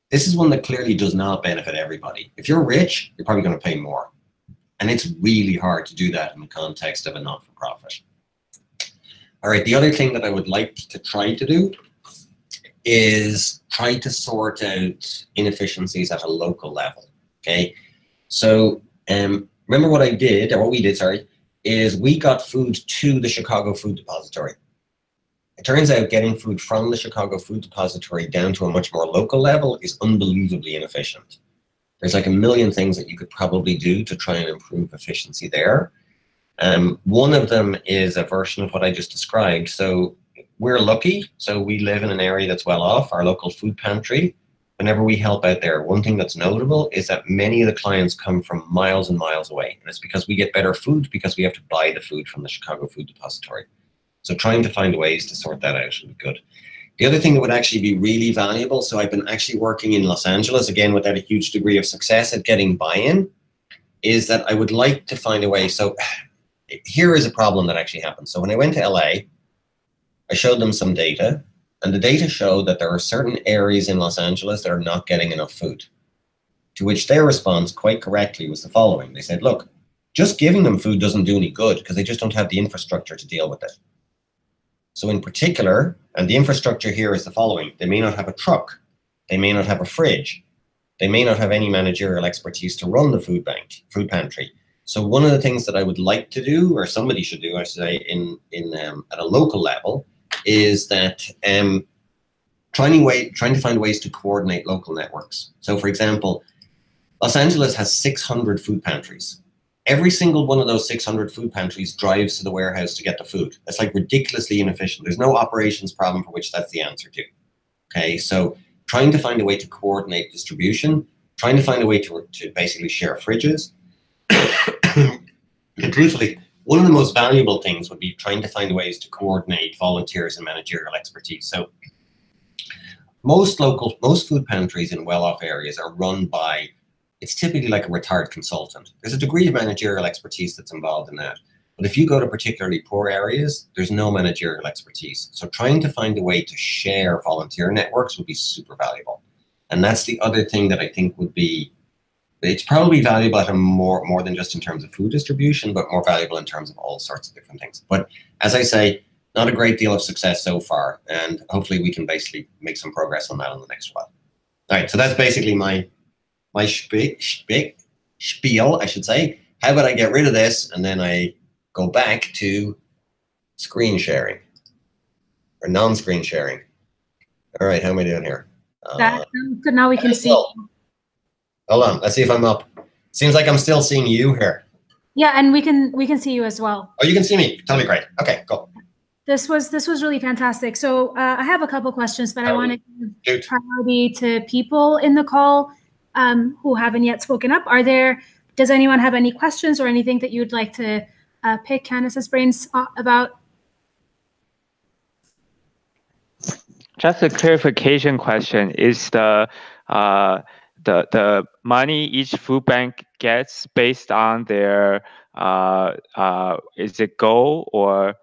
This is one that clearly does not benefit everybody. If you're rich, you're probably going to pay more. And it's really hard to do that in the context of a not-for-profit. All right, the other thing that I would like to try to do is try to sort out inefficiencies at a local level, okay? So remember what I did, or what we did, sorry, is we got food to the Chicago Food Depository. It turns out getting food from the Chicago Food Depository down to a much more local level is unbelievably inefficient. There's like a million things that you could probably do to try and improve efficiency there. One of them is a version of what I just described. So we're lucky. So we live in an area that's well off, our local food pantry. Whenever we help out there, one thing that's notable is that many of the clients come from miles and miles away. And it's because we get better food because we have to buy the food from the Chicago Food Depository. So trying to find ways to sort that out would be good. The other thing that would actually be really valuable, so I've been actually working in Los Angeles, again, without a huge degree of success at getting buy-in, is that I would like to find a way. So here is a problem that actually happened. So when I went to LA, I showed them some data, and the data showed that there are certain areas in Los Angeles that are not getting enough food. To which their response, quite correctly, was the following. They said, look, just giving them food doesn't do any good because they just don't have the infrastructure to deal with it. So in particular, and the infrastructure here is the following. They may not have a truck. They may not have a fridge. They may not have any managerial expertise to run the food pantry. So one of the things that I would like to do, or somebody should do, I should say, at a local level, is that trying to find ways to coordinate local networks. So for example, Los Angeles has 600 food pantries. Every single one of those 600 food pantries drives to the warehouse to get the food. That's like ridiculously inefficient. There's no operations problem for which that's the answer to. Okay, so trying to find a way to coordinate distribution, trying to find a way to basically share fridges. And truthfully, one of the most valuable things would be trying to find ways to coordinate volunteers and managerial expertise. So most food pantries in well-off areas are run by, it's typically like a retired consultant. There's a degree of managerial expertise that's involved in that. But if you go to particularly poor areas, there's no managerial expertise. So trying to find a way to share volunteer networks would be super valuable. And that's the other thing that I think would be, it's probably valuable at a more than just in terms of food distribution, but more valuable in terms of all sorts of different things. But as I say, not a great deal of success so far. And hopefully we can basically make some progress on that in the next while. All right, so that's basically my spiel, I should say. How about I get rid of this and then I go back to screen sharing or non-screen sharing. All right, how am I doing here? Good, now we can see. Hold on, let's see if I'm up. Seems like I'm still seeing you here. Yeah, and we can see you as well. Oh, you can see me. Totally great. Okay, cool. This was really fantastic. So I have a couple questions, but I wanted to give priority to people in the call who haven't yet spoken up. Does anyone have any questions or anything that you'd like to pick Canice's brains about? Just a clarification question: is the money each food bank gets based on their is it goal, or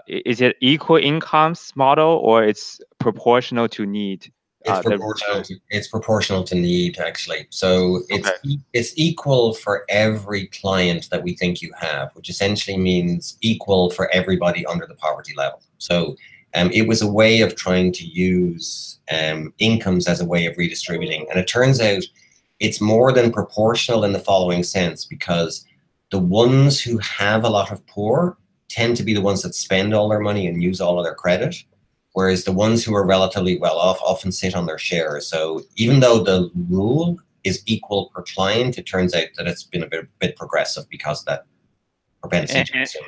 is it equal incomes model, or it's proportional to need? It's proportional to need, actually. So it's equal for every client that we think you have, which essentially means equal for everybody under the poverty level. So it was a way of trying to use incomes as a way of redistributing. And it turns out it's more than proportional in the following sense, because the ones who have a lot of poor tend to be the ones that spend all their money and use all of their credit, whereas the ones who are relatively well off often sit on their shares. So even though the rule is equal per client, it turns out that it's been a bit progressive because of that propensity to consume.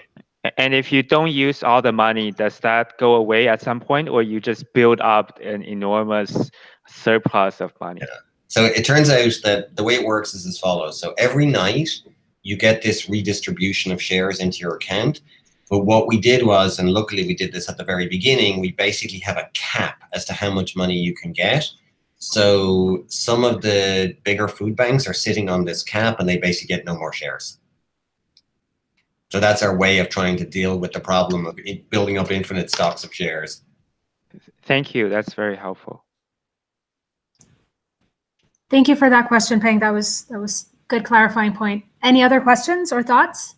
And if you don't use all the money, does that go away at some point, or you just build up an enormous surplus of money? Yeah. So it turns out that the way it works is as follows. So every night you get this redistribution of shares into your account. But what we did was, and luckily we did this at the very beginning, we basically have a cap as to how much money you can get. So some of the bigger food banks are sitting on this cap and they basically get no more shares. So that's our way of trying to deal with the problem of building up infinite stocks of shares. Thank you. That's very helpful. Thank you for that question, Peng. That was good clarifying point. Any other questions or thoughts?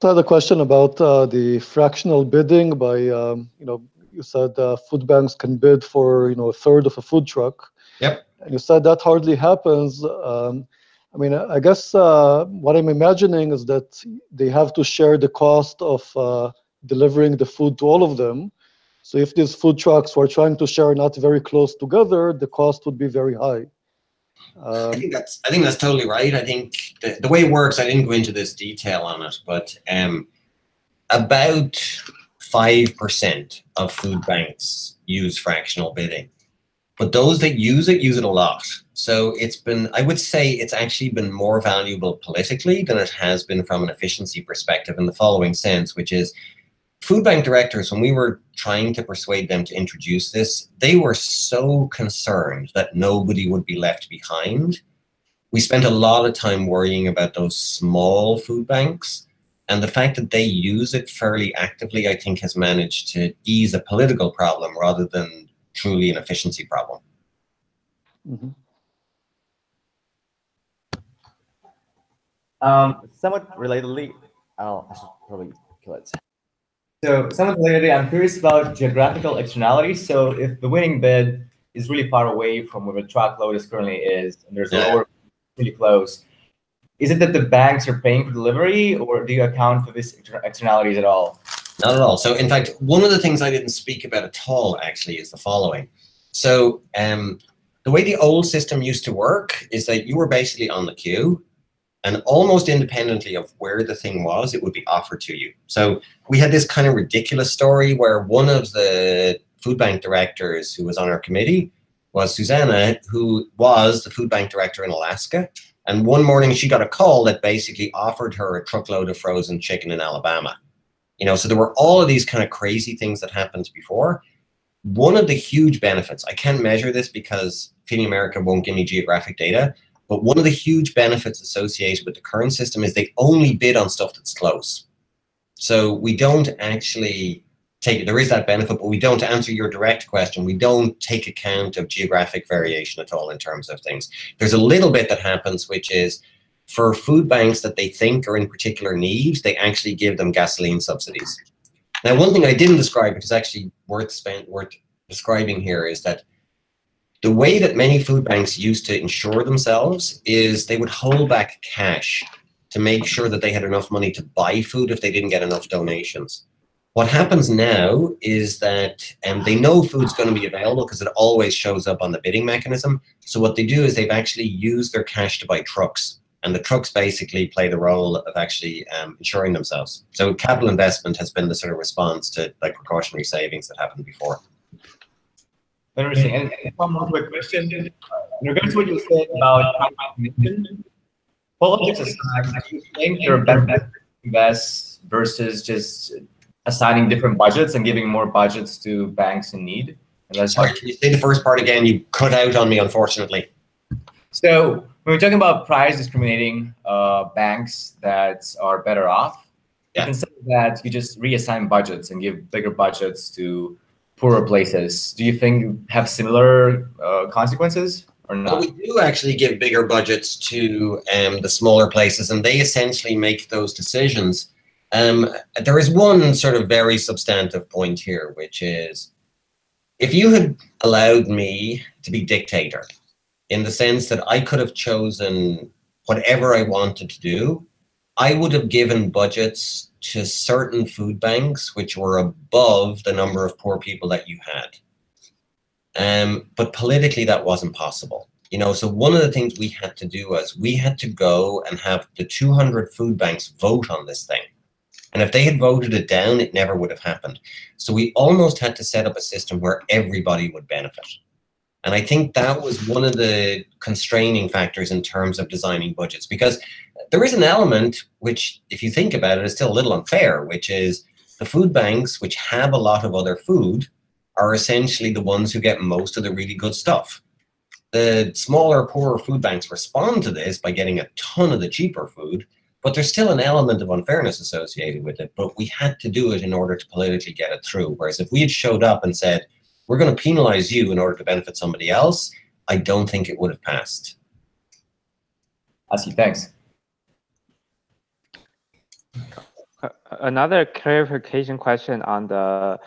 So the question about the fractional bidding by, you said food banks can bid for, a third of a food truck. Yep. And you said that hardly happens. I mean, I guess what I'm imagining is that they have to share the cost of delivering the food to all of them. So if these food trucks were trying to share not very close together, the cost would be very high. I think that's totally right. I think the way it works, I didn't go into this detail on it, but about 5% of food banks use fractional bidding. But those that use it a lot. So I would say it's actually been more valuable politically than it has been from an efficiency perspective in the following sense, which is food bank directors, when we were trying to persuade them to introduce this, they were so concerned that nobody would be left behind. We spent a lot of time worrying about those small food banks, and the fact that they use it fairly actively, I think, has managed to ease a political problem rather than truly an efficiency problem. Mm-hmm. Somewhat relatedly, I should probably kill it. So somewhat relatedly, I'm curious about geographical externalities. So if the winning bid is really far away from where the truckload is currently is, and there's a lower really close, is it that the banks are paying for delivery, or do you account for these externalities at all? Not at all. So in fact, one of the things I didn't speak about at all actually is the following. So the way the old system used to work is that you were basically on the queue, and almost independently of where the thing was, it would be offered to you. So we had this kind of ridiculous story where one of the food bank directors who was on our committee was Susanna, who was the food bank director in Alaska. And one morning she got a call that basically offered her a truckload of frozen chicken in Alabama. You know, so there were all of these kind of crazy things that happened before. One of the huge benefits, I can't measure this because Feeding America won't give me geographic data, but one of the huge benefits associated with the current system is they only bid on stuff that's close. So we don't actually take, there is that benefit, but we don't, to answer your direct question, we don't take account of geographic variation at all in terms of things. There's a little bit that happens, which is for food banks that they think are in particular need, they actually give them gasoline subsidies. Now, one thing I didn't describe, which is actually worth describing here, is that the way that many food banks used to insure themselves is they would hold back cash to make sure that they had enough money to buy food if they didn't get enough donations. What happens now is that they know food's going to be available because it always shows up on the bidding mechanism. So what they do is they've actually used their cash to buy trucks. And the trucks basically play the role of actually insuring themselves. So capital investment has been the sort of response to like precautionary savings that happened before. Interesting. And one more quick question. In regards to what you said about commission, politics aside, do you think there are benefits to invest versus just assigning different budgets and giving more budgets to banks in need? Sorry, can you say the first part again? You cut out on me, unfortunately. So when we're talking about price discriminating banks that are better off, instead of that, you just reassign budgets and give bigger budgets to poorer places. Do you think you have similar consequences or not? Well, we do actually give bigger budgets to the smaller places, and they essentially make those decisions. There is one sort of very substantive point here, which is if you had allowed me to be dictator, in the sense that I could have chosen whatever I wanted to do, I would have given budgets to certain food banks which were above the number of poor people that you had. But politically, that wasn't possible. You know, so one of the things we had to do was we had to go and have the 200 food banks vote on this thing. And if they had voted it down, it never would have happened. So we almost had to set up a system where everybody would benefit. And I think that was one of the constraining factors in terms of designing budgets, because there is an element which, if you think about it, is still a little unfair, which is the food banks, which have a lot of other food, are essentially the ones who get most of the really good stuff. The smaller, poorer food banks respond to this by getting a ton of the cheaper food, but there's still an element of unfairness associated with it. But we had to do it in order to politically get it through. Whereas if we had showed up and said, we're going to penalize you in order to benefit somebody else, I don't think it would have passed. I see, thanks. Another clarification question on the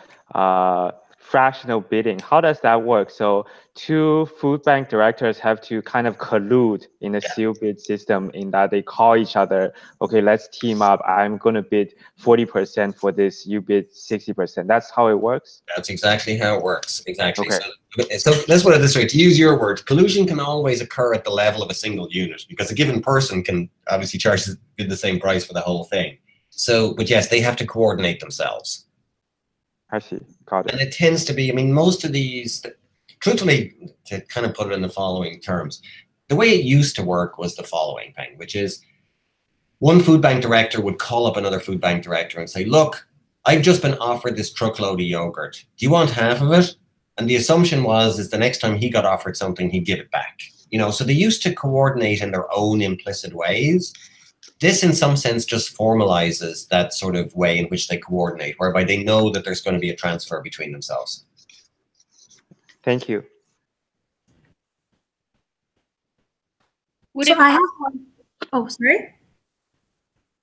fractional bidding. How does that work? So two food bank directors have to kind of collude in a seal bid system in that they call each other, okay, let's team up. I'm going to bid 40% for this. You bid 60%. That's how it works? That's exactly how it works. Exactly. Okay. So let's put it this way. To use your word, collusion can always occur at the level of a single unit because a given person can obviously charge the same price for the whole thing. So, but yes, they have to coordinate themselves. I see. Got it. And it tends to be, I mean, most of these, truthfully, to kind of put it in the following terms, the way it used to work was the following thing, which is one food bank director would call up another food bank director and say, look, I've just been offered this truckload of yogurt. Do you want half of it? And the assumption is the next time he got offered something, he'd give it back. You know, so they used to coordinate in their own implicit ways. This, in some sense, just formalizes that sort of way in which they coordinate, whereby they know that there's going to be a transfer between themselves. Thank you. So I have one. Oh, sorry.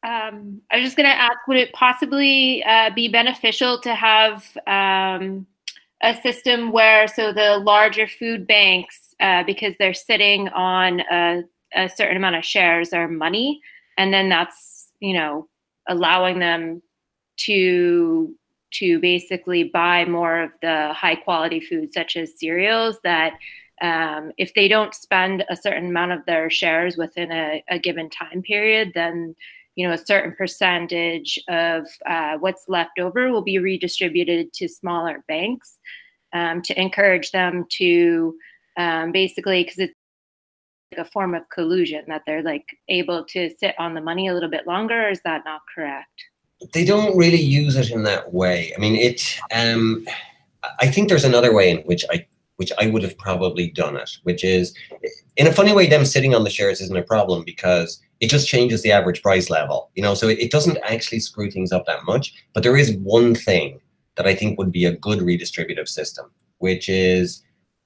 I was just going to ask, would it possibly be beneficial to have a system where, so the larger food banks, because they're sitting on a certain amount of shares or money, and then that's, you know, allowing them to basically buy more of the high quality foods such as cereals, that if they don't spend a certain amount of their shares within a given time period, then, you know, a certain percentage of what's left over will be redistributed to smaller banks to encourage them to basically, because it's like a form of collusion, that they're like able to sit on the money a little bit longer, or is that not correct? They don't really use it in that way. I mean, I think there's another way in which I would have probably done it, which is, in a funny way, them sitting on the shares isn't a problem because it just changes the average price level, you know, so it doesn't actually screw things up that much. But there is one thing that I think would be a good redistributive system, which is,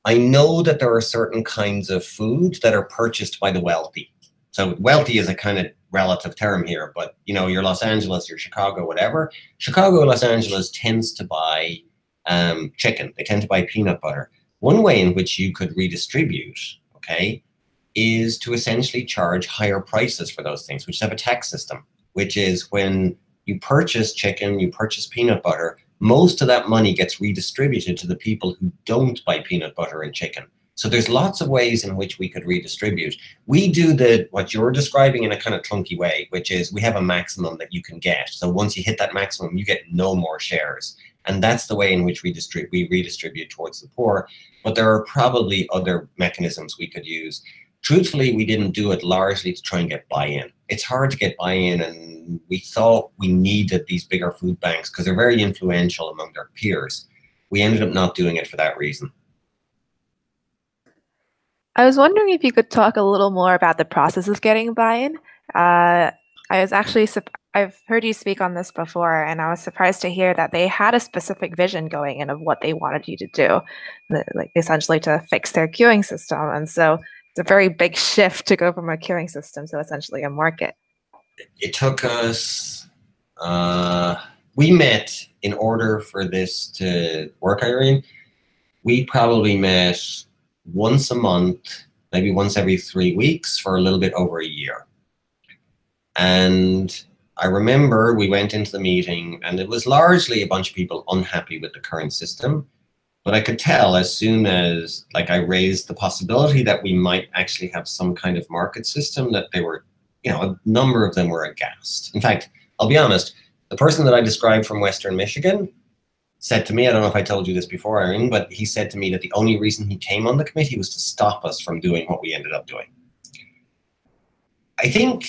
I know that there are certain kinds of food that are purchased by the wealthy. So wealthy is a kind of relative term here, but, you know, your Los Angeles, your Chicago, whatever. Chicago, Los Angeles tends to buy chicken. They tend to buy peanut butter. One way in which you could redistribute, okay, is to essentially charge higher prices for those things, which have a tax system, which is when you purchase chicken, you purchase peanut butter, most of that money gets redistributed to the people who don't buy peanut butter and chicken. So there's lots of ways in which we could redistribute. We do what you're describing in a kind of clunky way, which is we have a maximum that you can get. So once you hit that maximum, you get no more shares. And that's the way in which we redistribute towards the poor. But there are probably other mechanisms we could use. Truthfully, we didn't do it largely to try and get buy-in. It's hard to get buy-in, and we thought we needed these bigger food banks because they're very influential among their peers. We ended up not doing it for that reason. I was wondering if you could talk a little more about the process of getting buy-in. I've heard you speak on this before, and I was surprised to hear that they had a specific vision going in of what they wanted you to do, like essentially to fix their queuing system. And so it's a very big shift to go from a queuing system to essentially a market. It took us, we met in order for this to work, Irene. We probably met once a month, maybe once every 3 weeks for a little bit over a year. And I remember we went into the meeting and it was largely a bunch of people unhappy with the current system. But I could tell as soon as I raised the possibility that we might actually have some kind of market system that they were, you know, a number of them were aghast. In fact, I'll be honest, the person that I described from Western Michigan said to me, I don't know if I told you this before, Irene, but he said to me that the only reason he came on the committee was to stop us from doing what we ended up doing. I think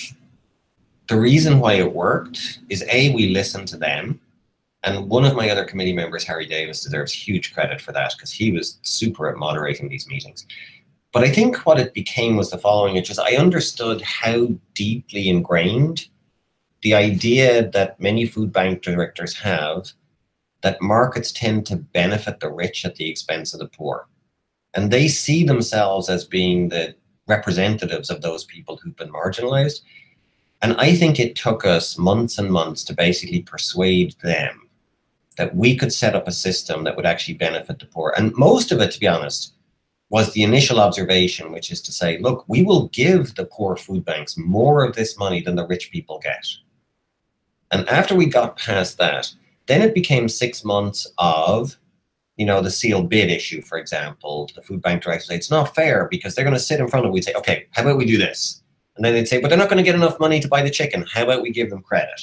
the reason why it worked is A, we listened to them. And one of my other committee members, Harry Davis, deserves huge credit for that because he was super at moderating these meetings. But I think what it became was the following, which is I understood how deeply ingrained the idea that many food bank directors have that markets tend to benefit the rich at the expense of the poor. And they see themselves as being the representatives of those people who've been marginalized. And I think it took us months and months to basically persuade them that we could set up a system that would actually benefit the poor. And most of it, to be honest, was the initial observation, which is to say, look, we will give the poor food banks more of this money than the rich people get. And after we got past that, then it became 6 months of, you know, the sealed bid issue, for example. The food bank directors say, it's not fair, because they're going to sit in front of, we'd say, okay, how about we do this? And then they'd say, but they're not going to get enough money to buy the chicken. How about we give them credit?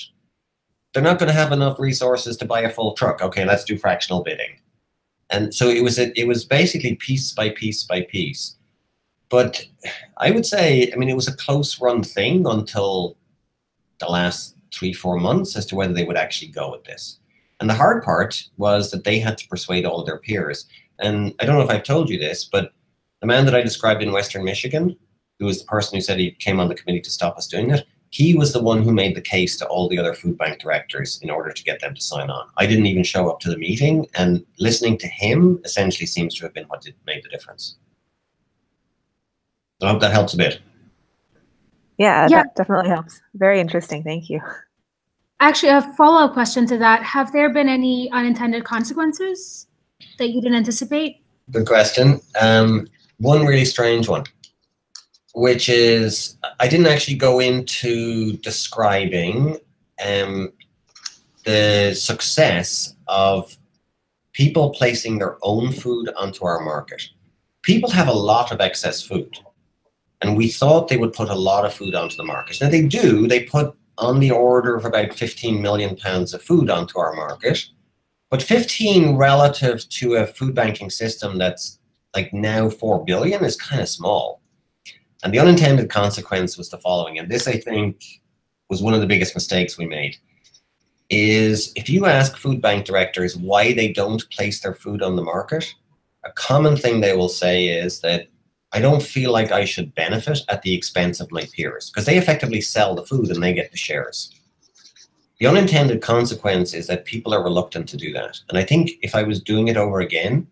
They're not going to have enough resources to buy a full truck. Okay, let's do fractional bidding. And so it was basically piece by piece by piece. But I would say, I mean, it was a close run thing until the last 3-4 months as to whether they would actually go with this. And the hard part was that they had to persuade all of their peers. And I don't know if I've told you this, but the man that I described in Western Michigan, who was the person who said he came on the committee to stop us doing it, he was the one who made the case to all the other food bank directors in order to get them to sign on. I didn't even show up to the meeting, and listening to him essentially seems to have been what made the difference. I hope that helps a bit. Yeah, that definitely helps. Very interesting. Thank you. Actually, a follow-up question to that. Have there been any unintended consequences that you didn't anticipate? Good question. One really strange one, which is I didn't actually go into describing the success of people placing their own food onto our market. People have a lot of excess food, and we thought they would put a lot of food onto the market. Now they do. They put on the order of about 15 million pounds of food onto our market, but 15 relative to a food banking system that's like now 4 billion is kind of small. And the unintended consequence was the following, and this I think was one of the biggest mistakes we made, is if you ask food bank directors why they don't place their food on the market, a common thing they will say is that I don't feel like I should benefit at the expense of my peers, because they effectively sell the food and they get the shares. The unintended consequence is that people are reluctant to do that. And I think if I was doing it over again,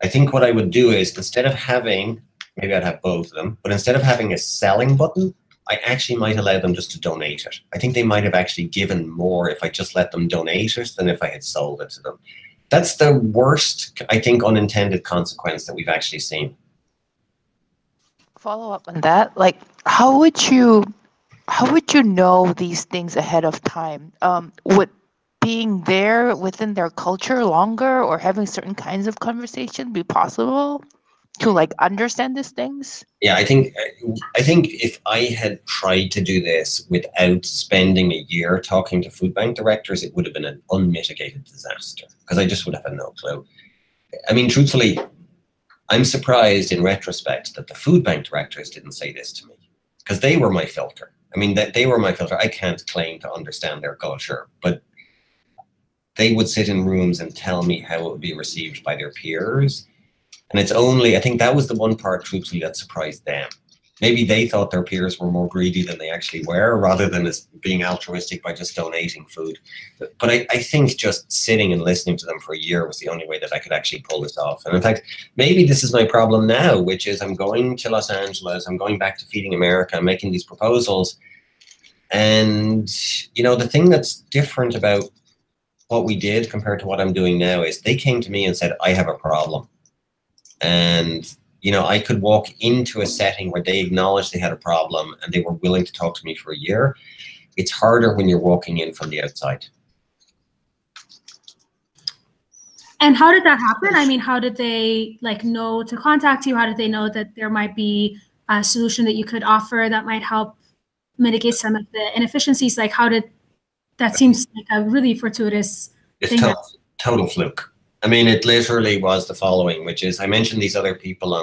I think what I would do is, instead of having, maybe I'd have both of them, but instead of having a selling button, I actually might allow them just to donate it. I think they might have actually given more if I just let them donate it than if I had sold it to them. That's the worst, I think, unintended consequence that we've actually seen. Follow up on that, like how would you know these things ahead of time? Would being there within their culture longer, or having certain kinds of conversation be possible to like understand these things? Yeah, I think if I had tried to do this without spending a year talking to food bank directors, it would have been an unmitigated disaster, because I just would have had no clue. I mean, truthfully, I'm surprised in retrospect that the food bank directors didn't say this to me, because they were my filter. I mean, they were my filter. I can't claim to understand their culture, but they would sit in rooms and tell me how it would be received by their peers. And it's only, I think that was the one part, truthfully, that surprised them. Maybe they thought their peers were more greedy than they actually were, rather than as being altruistic by just donating food. But I think just sitting and listening to them for a year was the only way that I could actually pull this off. And in fact, maybe this is my problem now, which is I'm going to Los Angeles, I'm going back to Feeding America, I'm making these proposals. And, you know, the thing that's different about what we did compared to what I'm doing now is they came to me and said, I have a problem. And you know, I could walk into a setting where they acknowledged they had a problem and they were willing to talk to me for a year. It's harder when you're walking in from the outside. And how did that happen? I mean, how did they like know to contact you? How did they know that there might be a solution that you could offer that might help mitigate some of the inefficiencies? Like, how did that seems like a really fortuitous thing? It's total fluke. I mean, it literally was the following, which is I mentioned these other people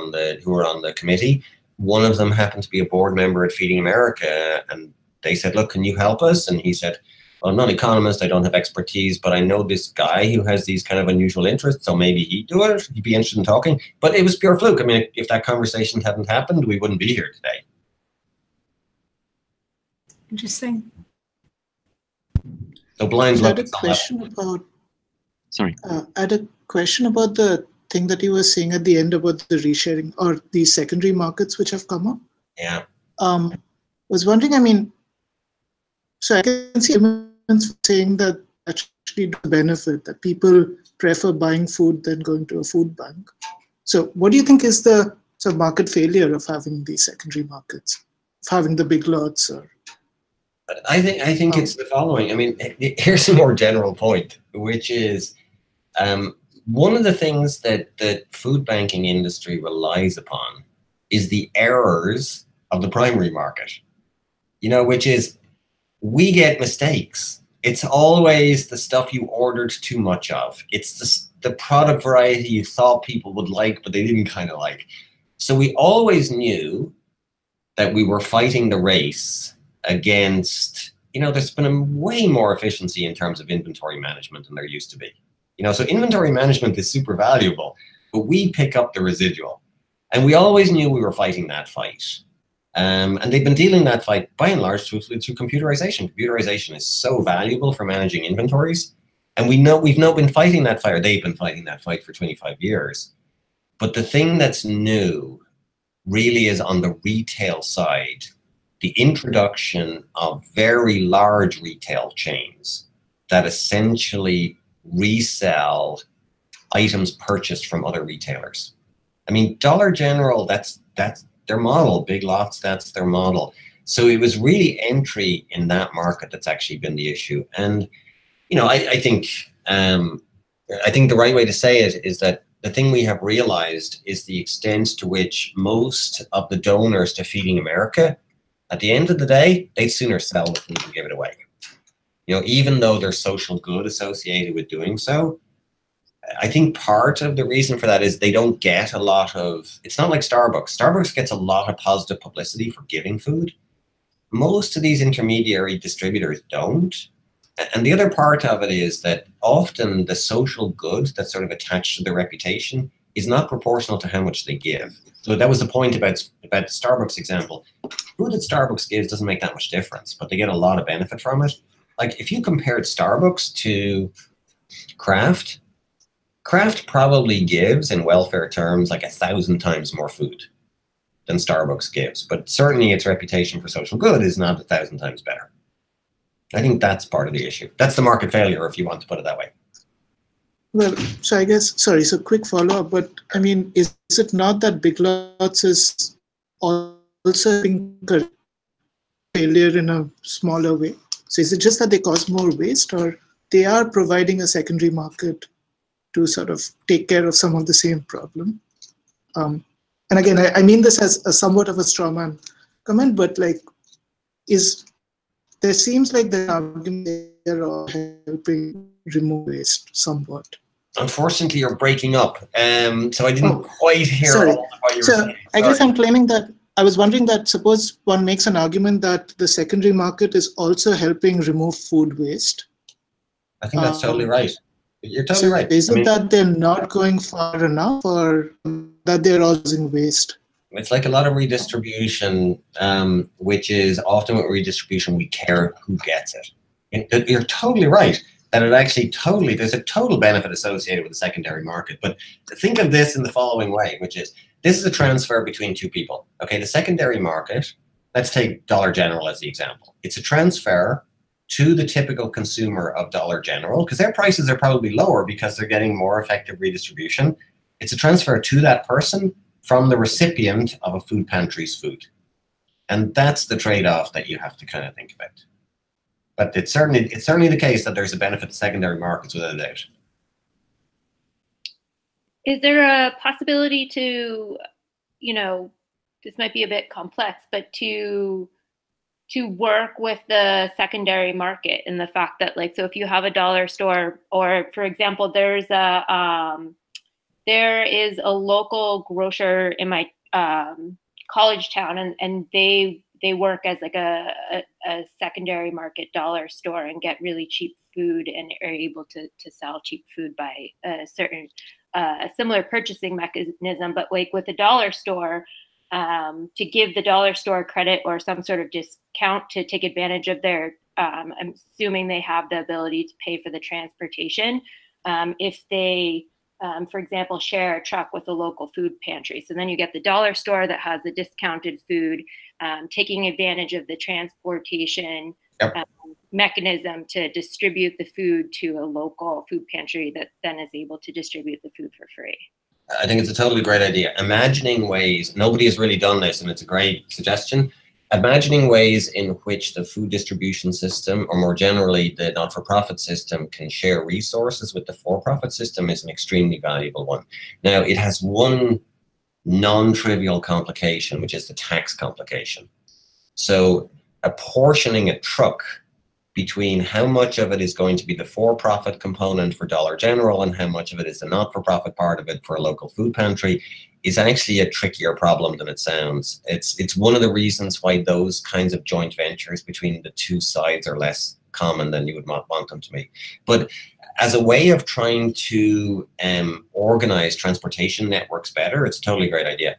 who were on the committee. One of them happened to be a board member at Feeding America, and they said, look, can you help us? And he said, well, I'm not an economist, I don't have expertise, but I know this guy who has these kind of unusual interests, so maybe he'd do it. He'd be interested in talking. But it was pure fluke. I mean, if that conversation hadn't happened, we wouldn't be here today. Interesting. So blind luck. I had a question about. Sorry. I had a question about the thing that you were saying at the end about the resharing or the secondary markets which have come up. Yeah. Was wondering, I mean, so I can see arguments saying that actually benefit, that people prefer buying food than going to a food bank. So what do you think is the sort of market failure of having these secondary markets, of having the big lots? Or I think it's the following. I mean, here's a more general point, which is one of the things that the food banking industry relies upon is the errors of the primary market, you know, which is we get mistakes. It's always the stuff you ordered too much of. It's the product variety you thought people would like, but they didn't kind of like. So we always knew that we were fighting the race against, you know, there's been a way more efficiency in terms of inventory management than there used to be. You know, so inventory management is super valuable, but we pick up the residual. And we always knew we were fighting that fight. And they've been dealing that fight by and large through computerization. Computerization is so valuable for managing inventories. And we've now been fighting that fight, or they've been fighting that fight for 25 years. But the thing that's new really is on the retail side, the introduction of very large retail chains that essentially resell items purchased from other retailers. I mean, Dollar General, that's their model. Big Lots, that's their model. So it was really entry in that market that's actually been the issue. And, you know, I think the right way to say it is that the thing we have realized is the extent to which most of the donors to Feeding America, at the end of the day, they'd sooner sell the food than give it away. You know, even though there's social good associated with doing so, I think part of the reason for that is they don't get a lot of, it's not like Starbucks. Starbucks gets a lot of positive publicity for giving food. Most of these intermediary distributors don't. And the other part of it is that often the social good that's sort of attached to their reputation is not proportional to how much they give. So that was the point about Starbucks example. Food that Starbucks gives doesn't make that much difference, but they get a lot of benefit from it. Like if you compared Starbucks to Kraft probably gives in welfare terms like 1,000 times more food than Starbucks gives, but certainly its reputation for social good is not 1,000 times better. I think that's part of the issue. That's the market failure, if you want to put it that way. Well, so I guess, sorry, so quick follow-up, but I mean, is it not that Big Lots is also being a failure in a smaller way? So is it just that they cause more waste, or they are providing a secondary market to sort of take care of some of the same problem? And again, I mean this as a somewhat of a straw man comment, but like, there seems like the argument there are helping remove waste somewhat. Unfortunately, you're breaking up, so I didn't quite hear all of what you were saying. I guess I'm claiming that, I was wondering that suppose one makes an argument that the secondary market is also helping remove food waste. I think that's totally right. You're totally right. Is it that they're not going far enough, or that they're causing waste? It's like a lot of redistribution, which is often with redistribution, we care who gets it. And you're totally right that it actually there's a total benefit associated with the secondary market. But think of this in the following way, which is, this is a transfer between two people. Okay, the secondary market, let's take Dollar General as the example. It's a transfer to the typical consumer of Dollar General, because their prices are probably lower because they're getting more effective redistribution. It's a transfer to that person from the recipient of a food pantry's food. And that's the trade-off that you have to kind of think about. But it's certainly the case that there's a benefit to secondary markets without a doubt. Is there a possibility to, you know, this might be a bit complex, but to work with the secondary market in the fact that, like, so if you have a dollar store, or for example, there is a local grocer in my college town, and they work as like a secondary market dollar store and get really cheap food and are able to sell cheap food by a certain a similar purchasing mechanism. But like with a dollar store, to give the dollar store credit or some sort of discount to take advantage of their, I'm assuming they have the ability to pay for the transportation. If they, for example, share a truck with a local food pantry. So then you get the dollar store that has the discounted food, taking advantage of the transportation, yep. mechanism to distribute the food to a local food pantry that then is able to distribute the food for free. I think it's a totally great idea. Imagining ways, nobody has really done this, and it's a great suggestion. Imagining ways in which the food distribution system, or more generally the not-for-profit system, can share resources with the for-profit system is an extremely valuable one. Now, it has one non-trivial complication, which is the tax complication. So apportioning a truck between how much of it is going to be the for-profit component for Dollar General and how much of it is the not-for-profit part of it for a local food pantry is actually a trickier problem than it sounds. It's one of the reasons why those kinds of joint ventures between the two sides are less common than you would want them to be. But as a way of trying to organize transportation networks better, it's a totally great idea.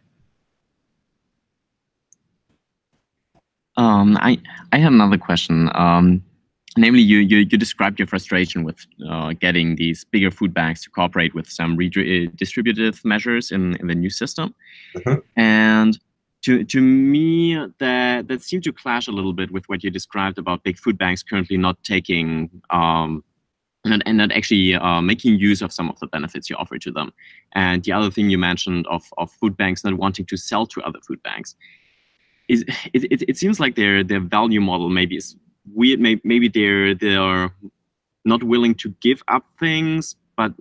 I have another question. Namely, you described your frustration with getting these bigger food banks to cooperate with some redistributive measures in the new system. Mm-hmm. And to me, that seemed to clash a little bit with what you described about big food banks currently not taking and not actually making use of some of the benefits you offer to them. And the other thing you mentioned of food banks not wanting to sell to other food banks. It seems like their value model maybe is weird. Maybe they're not willing to give up things, but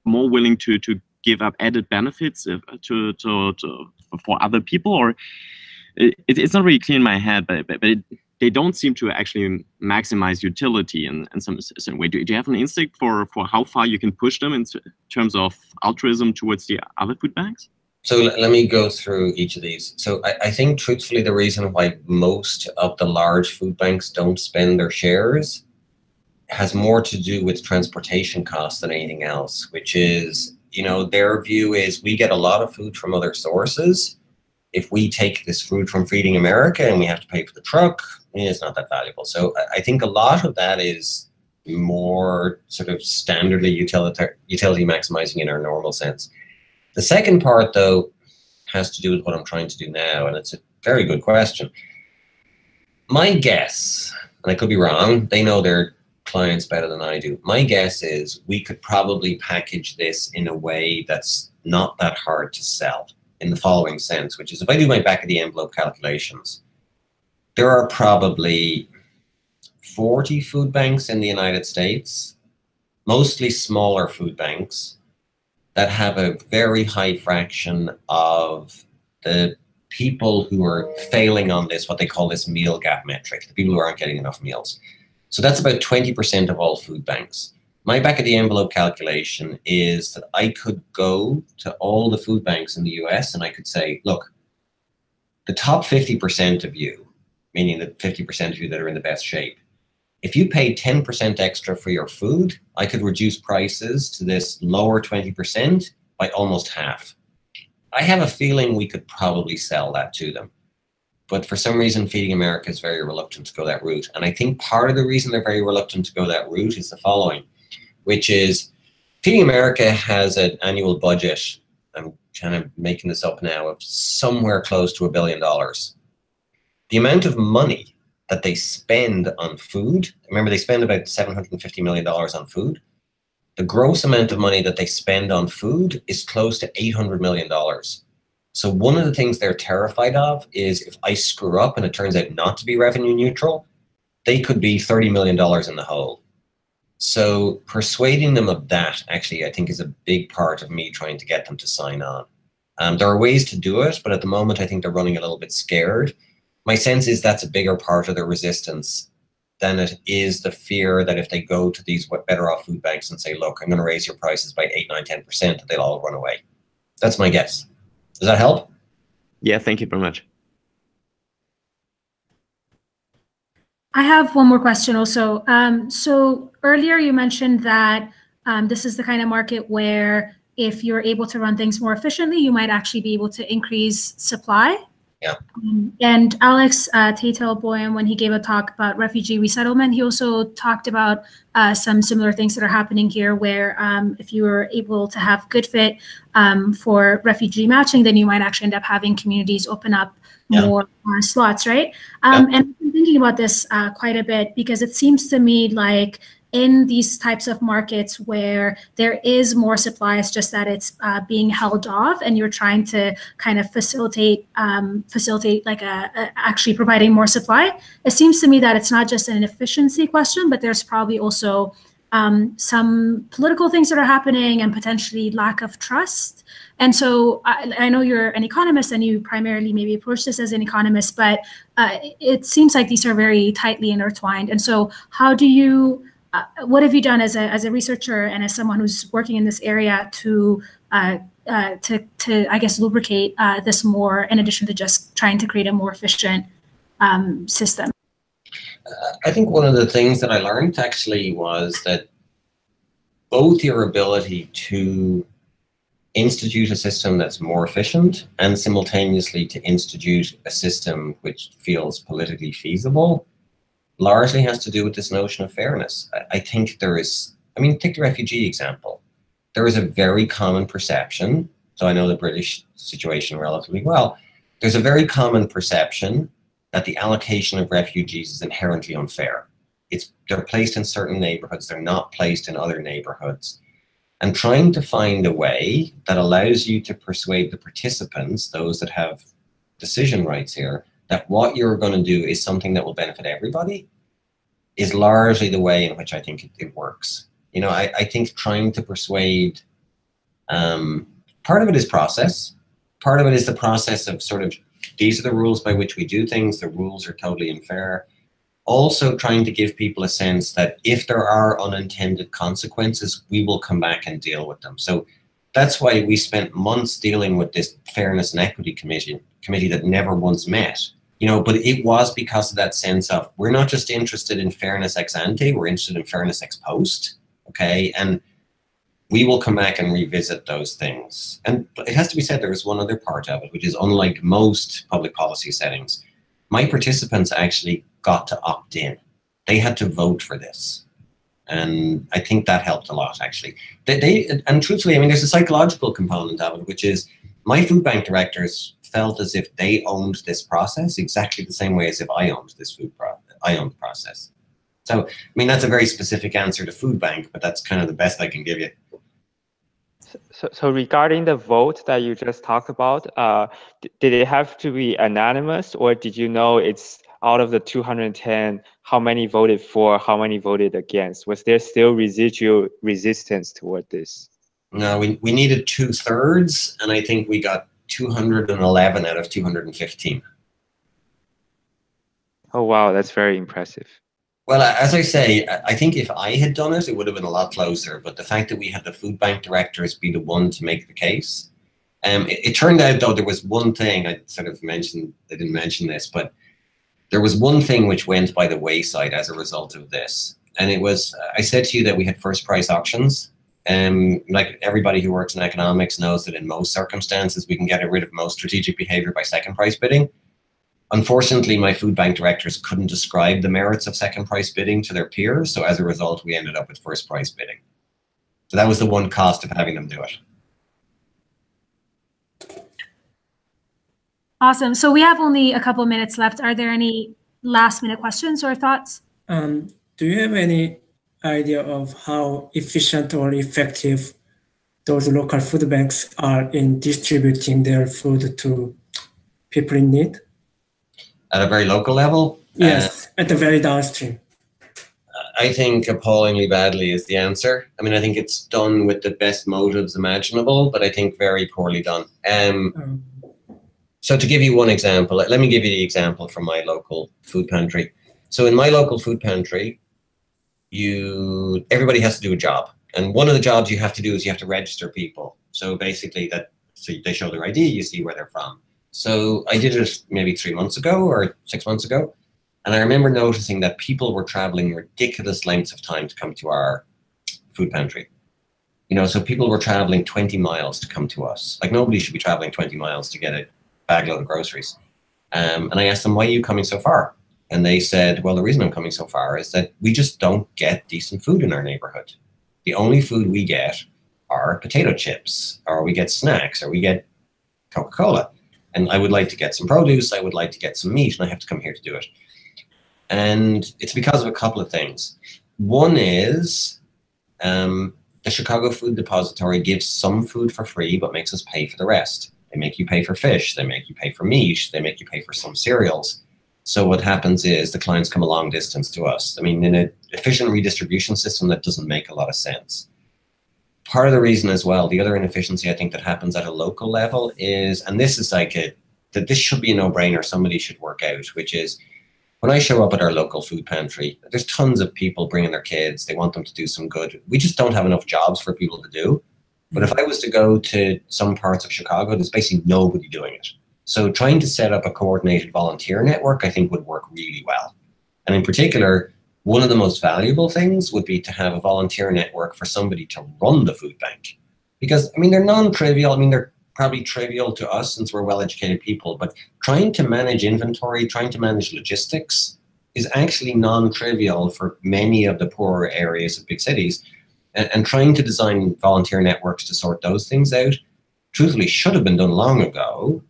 more willing to give up added benefits for other people. Or it's not really clear in my head, but they don't seem to actually maximize utility in some way. Do you have an instinct for how far you can push them in terms of altruism towards the other food banks? So let me go through each of these. So I think truthfully the reason why most of the large food banks don't spend their shares has more to do with transportation costs than anything else, which is, you know, their view is we get a lot of food from other sources. If we take this food from Feeding America and we have to pay for the truck, it's not that valuable. So I think a lot of that is more sort of standardly utility maximizing in our normal sense. The second part, though, has to do with what I'm trying to do now, and it's a very good question. My guess, and I could be wrong, they know their clients better than I do. My guess is we could probably package this in a way that's not that hard to sell in the following sense, which is if I do my back-of-the-envelope calculations, there are probably 40 food banks in the United States, mostly smaller food banks, that have a very high fraction of the people who are failing on this, what they call this meal gap metric, the people who aren't getting enough meals. So that's about 20% of all food banks. My back of the envelope calculation is that I could go to all the food banks in the US and I could say, look, the top 50% of you, meaning the 50% of you that are in the best shape, if you paid 10% extra for your food, I could reduce prices to this lower 20% by almost half. I have a feeling we could probably sell that to them. But for some reason, Feeding America is very reluctant to go that route. And I think part of the reason they're very reluctant to go that route is the following, which is Feeding America has an annual budget, I'm kind of making this up now, of somewhere close to $1 billion. The amount of money that they spend on food, remember they spend about $750 million on food. The gross amount of money that they spend on food is close to $800 million. So one of the things they're terrified of is if I screw up and it turns out not to be revenue neutral, they could be $30 million in the hole. So persuading them of that actually I think is a big part of me trying to get them to sign on. There are ways to do it, but at the moment I think they're running a little bit scared. My sense is that's a bigger part of their resistance than it is the fear that if they go to these better off food banks and say, look, I'm going to raise your prices by 8, 9, 10%, that they'll all run away. That's my guess. Does that help? Yeah, thank you very much. I have one more question also. So earlier you mentioned that this is the kind of market where if you're able to run things more efficiently, you might actually be able to increase supply. Yeah. And Alex Tatel-Boyum, when he gave a talk about refugee resettlement, he also talked about some similar things that are happening here, where if you were able to have good fit for refugee matching, then you might actually end up having communities open up more slots, right? And I've been thinking about this quite a bit, because it seems to me like in these types of markets where there is more supply, it's just that it's being held off, and you're trying to kind of facilitate like actually providing more supply. It seems to me that it's not just an efficiency question, but there's probably also some political things that are happening and potentially lack of trust. And so I know you're an economist and you primarily maybe approach this as an economist, but it seems like these are very tightly intertwined. And so how do you, what have you done as a researcher and as someone who's working in this area to I guess lubricate this more, in addition to just trying to create a more efficient system? I think one of the things that I learned actually was that both your ability to institute a system that's more efficient and simultaneously to institute a system which feels politically feasible largely has to do with this notion of fairness. I think there is, I mean, take the refugee example. There is a very common perception, so I know the British situation relatively well, there's a very common perception that the allocation of refugees is inherently unfair. They're placed in certain neighborhoods, they're not placed in other neighborhoods. And trying to find a way that allows you to persuade the participants, those that have decision rights here, that what you're going to do is something that will benefit everybody, is largely the way in which I think it works. You know, I think trying to persuade, part of it is process, part of it is the process of sort of, these are the rules by which we do things, the rules are totally unfair. Also trying to give people a sense that if there are unintended consequences, we will come back and deal with them. So that's why we spent months dealing with this Fairness and Equity Committee that never once met. You know, but it was because of that sense of, we're not just interested in fairness ex ante, we're interested in fairness ex post, okay? And we will come back and revisit those things. And it has to be said, there is one other part of it, which is unlike most public policy settings, my participants actually got to opt in. They had to vote for this. And I think that helped a lot, actually. And truthfully, I mean, there's a psychological component of it, which is my food bank directors felt as if they owned this process exactly the same way as if I owned this I owned the process. So, I mean, that's a very specific answer to food bank, but that's kind of the best I can give you. So regarding the vote that you just talked about, did it have to be anonymous, or did you know it's out of the 210, how many voted for, how many voted against? Was there still residual resistance toward this? No, we needed 2/3, and I think we got 211 out of 215. Oh, wow, that's very impressive. Well, as I say, I think if I had done it, it would have been a lot closer. But the fact that we had the food bank directors be the one to make the case, it turned out, though, there was one thing I sort of mentioned, I didn't mention this, but there was one thing which went by the wayside as a result of this. And it was, I said to you that we had first price auctions. Like everybody who works in economics knows that in most circumstances, we can get rid of most strategic behavior by second price bidding. Unfortunately, my food bank directors couldn't describe the merits of second price bidding to their peers. So as a result, we ended up with first price bidding. So that was the one cost of having them do it. Awesome. So we have only a couple of minutes left. Are there any last minute questions or thoughts? Do you have any idea of how efficient or effective those local food banks are in distributing their food to people in need? At a very local level? Yes, at the very downstream. I think appallingly badly is the answer. I mean, I think it's done with the best motives imaginable, but I think very poorly done. So to give you one example, let me give you the example from my local food pantry. So in my local food pantry, everybody has to do a job. And one of the jobs you have to do is you have to register people. So basically so they show their ID, you see where they're from. So I did it maybe 3 months ago or 6 months ago. And I remember noticing that people were traveling ridiculous lengths of time to come to our food pantry. You know, so people were traveling 20 miles to come to us. Like nobody should be traveling 20 miles to get a bag load of groceries. And I asked them, why are you coming so far? And they said, well, the reason I'm coming so far is that we just don't get decent food in our neighborhood. The only food we get are potato chips, or we get snacks, or we get Coca-Cola. And I would like to get some produce, I would like to get some meat, and I have to come here to do it. And it's because of a couple of things. One is the Chicago Food Depository gives some food for free, but makes us pay for the rest. They make you pay for fish, they make you pay for meat, they make you pay for some cereals. So what happens is the clients come a long distance to us. I mean, in an efficient redistribution system, that doesn't make a lot of sense. Part of the reason as well, the other inefficiency I think that happens at a local level is, and this is like that this should be a no-brainer, somebody should work out, which is when I show up at our local food pantry, there's tons of people bringing their kids, they want them to do some good. We just don't have enough jobs for people to do. But if I was to go to some parts of Chicago, there's basically nobody doing it. So trying to set up a coordinated volunteer network, I think, would work really well. And in particular, one of the most valuable things would be to have a volunteer network for somebody to run the food bank. Because, I mean, they're non-trivial. I mean, they're probably trivial to us since we're well-educated people, but trying to manage inventory, trying to manage logistics is actually non-trivial for many of the poorer areas of big cities. And trying to design volunteer networks to sort those things out, truthfully, should have been done long ago.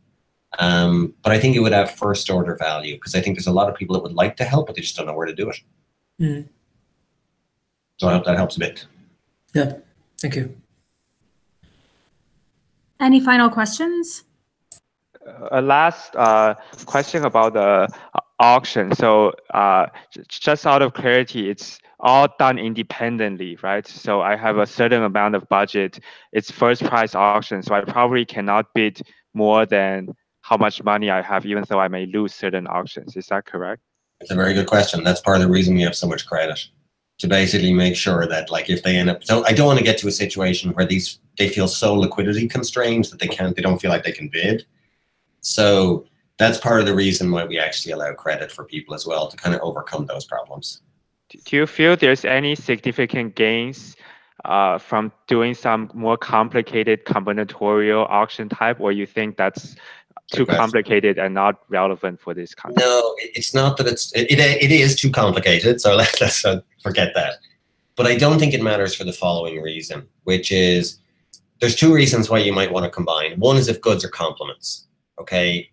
But I think it would have first order value because I think there's a lot of people that would like to help, but they just don't know where to do it. Mm. So I hope that helps a bit. Yeah, thank you. Any final questions? A last question about the auction. So just out of clarity, it's all done independently, right? So I have a certain amount of budget. It's first price auction, so I probably cannot bid more than how much money I have, even though I may lose certain auctions. Is that correct? It's a very good question. That's part of the reason we have so much credit, to basically make sure that, like, if they end up, so I don't want to get to a situation where they feel so liquidity constrained that they don't feel like they can bid. So that's part of the reason why we actually allow credit for people as well, to kind of overcome those problems. Do you feel there's any significant gains from doing some more complicated combinatorial auction type, or you think that's too complicated and not relevant for this context? No, it's not that it is too complicated, so let's forget that. But I don't think it matters for the following reason, which is there's two reasons why you might want to combine. One is if goods are complements, okay?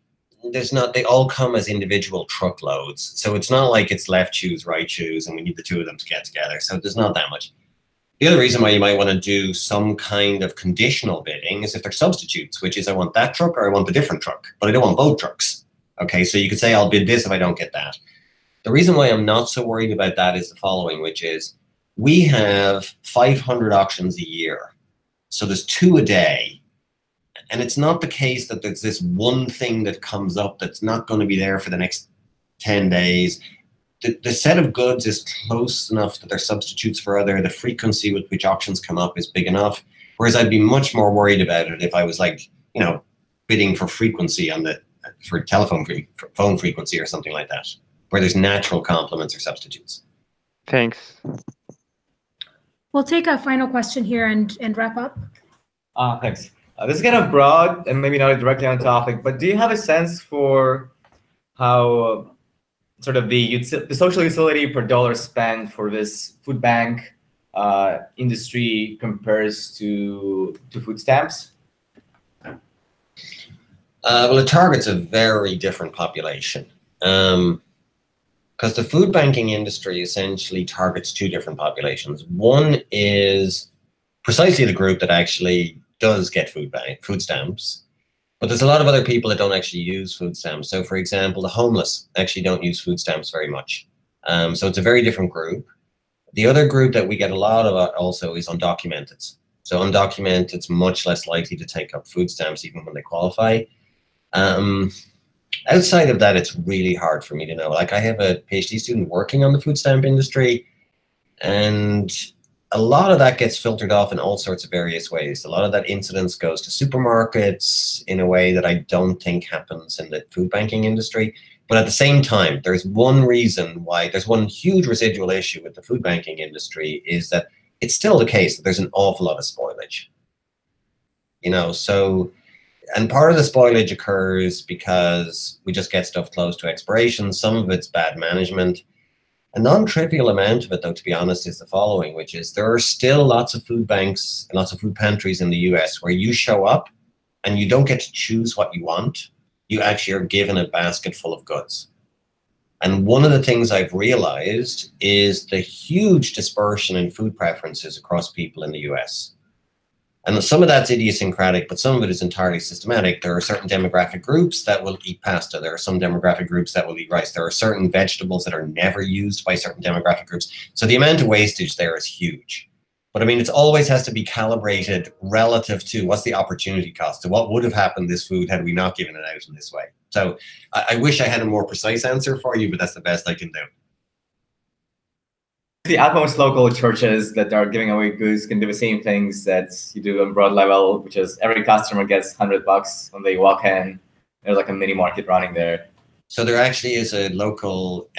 They all come as individual truckloads. So it's not like it's left shoes, right shoes, and we need the two of them to get together. So there's not that much. The other reason why you might want to do some kind of conditional bidding is if they're substitutes, which is I want that truck or I want the different truck, but I don't want both trucks. Okay, so you could say I'll bid this if I don't get that. The reason why I'm not so worried about that is the following, which is we have 500 auctions a year. So there's 2 a day. And it's not the case that there's this one thing that comes up that's not going to be there for the next 10 days. The set of goods is close enough that they're substitutes for other. The frequency with which auctions come up is big enough. Whereas I'd be much more worried about it if I was, like, you know, bidding for frequency for phone frequency or something like that, where there's natural complements or substitutes. Thanks. We'll take a final question here and wrap up. Thanks. This is kind of broad and maybe not directly on topic, but do you have a sense for how sort of the social utility per dollar spent for this food bank industry compares to food stamps? Well, it targets a very different population because the food banking industry essentially targets 2 different populations. One is precisely the group that actually does get food stamps, but there's a lot of other people that don't actually use food stamps. So, for example, the homeless actually don't use food stamps very much. So it's a very different group. The other group that we get a lot of also is undocumented. So undocumented, it's much less likely to take up food stamps even when they qualify. Outside of that, it's really hard for me to know. Like, I have a PhD student working on the food stamp industry, and a lot of that gets filtered off in all sorts of various ways. A lot of that incidence goes to supermarkets in a way that I don't think happens in the food banking industry. But at the same time, there's one reason why, there's one huge residual issue with the food banking industry is that it's still the case that there's an awful lot of spoilage. You know, so And part of the spoilage occurs because we just get stuff close to expiration. Some of it's bad management. A non-trivial amount of it, though, to be honest, is the following, which is there are still lots of food banks and lots of food pantries in the US where you show up and you don't get to choose what you want. You actually are given a basket full of goods. And one of the things I've realized is the huge dispersion in food preferences across people in the US. And some of that's idiosyncratic, but some of it is entirely systematic. There are certain demographic groups that will eat pasta. There are some demographic groups that will eat rice. There are certain vegetables that are never used by certain demographic groups. So the amount of wastage there is huge. But I mean, it always has to be calibrated relative to what's the opportunity cost, to what would have happened this food had we not given it out in this way. So I wish I had a more precise answer for you, but that's the best I can do. The utmost local churches that are giving away goods can do the same things that you do on broad level, which is every customer gets $100 when they walk in. There's like a mini market running there. So there actually is a local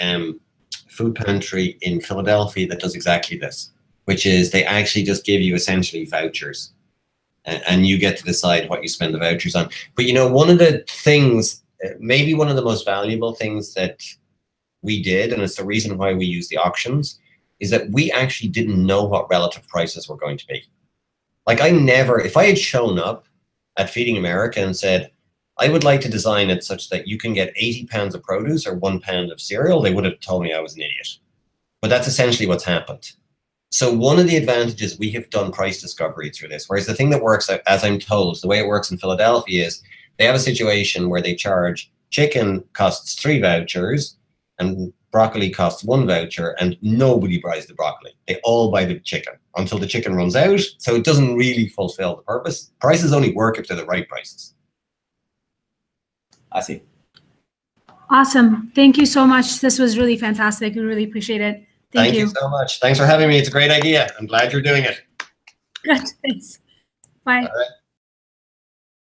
food pantry in Philadelphia that does exactly this, which is they actually just give you essentially vouchers and you get to decide what you spend the vouchers on. But you know, one of the things, maybe one of the most valuable things that we did, and it's the reason why we use the auctions, is that we actually didn't know what relative prices were going to be. Like I never, if I had shown up at Feeding America and said, I would like to design it such that you can get 80 pounds of produce or 1 pound of cereal, they would have told me I was an idiot. But that's essentially what's happened. So one of the advantages, we have done price discovery through this, whereas the thing that works, as I'm told, the way it works in Philadelphia is they have a situation where they charge chicken costs 3 vouchers and broccoli costs 1 voucher, and nobody buys the broccoli. They all buy the chicken until the chicken runs out. So it doesn't really fulfill the purpose. Prices only work if they're the right prices. I see. Awesome. Thank you so much. This was really fantastic. We really appreciate it. Thank you so much. Thanks for having me. It's a great idea. I'm glad you're doing it. Good. Thanks. Bye. All right.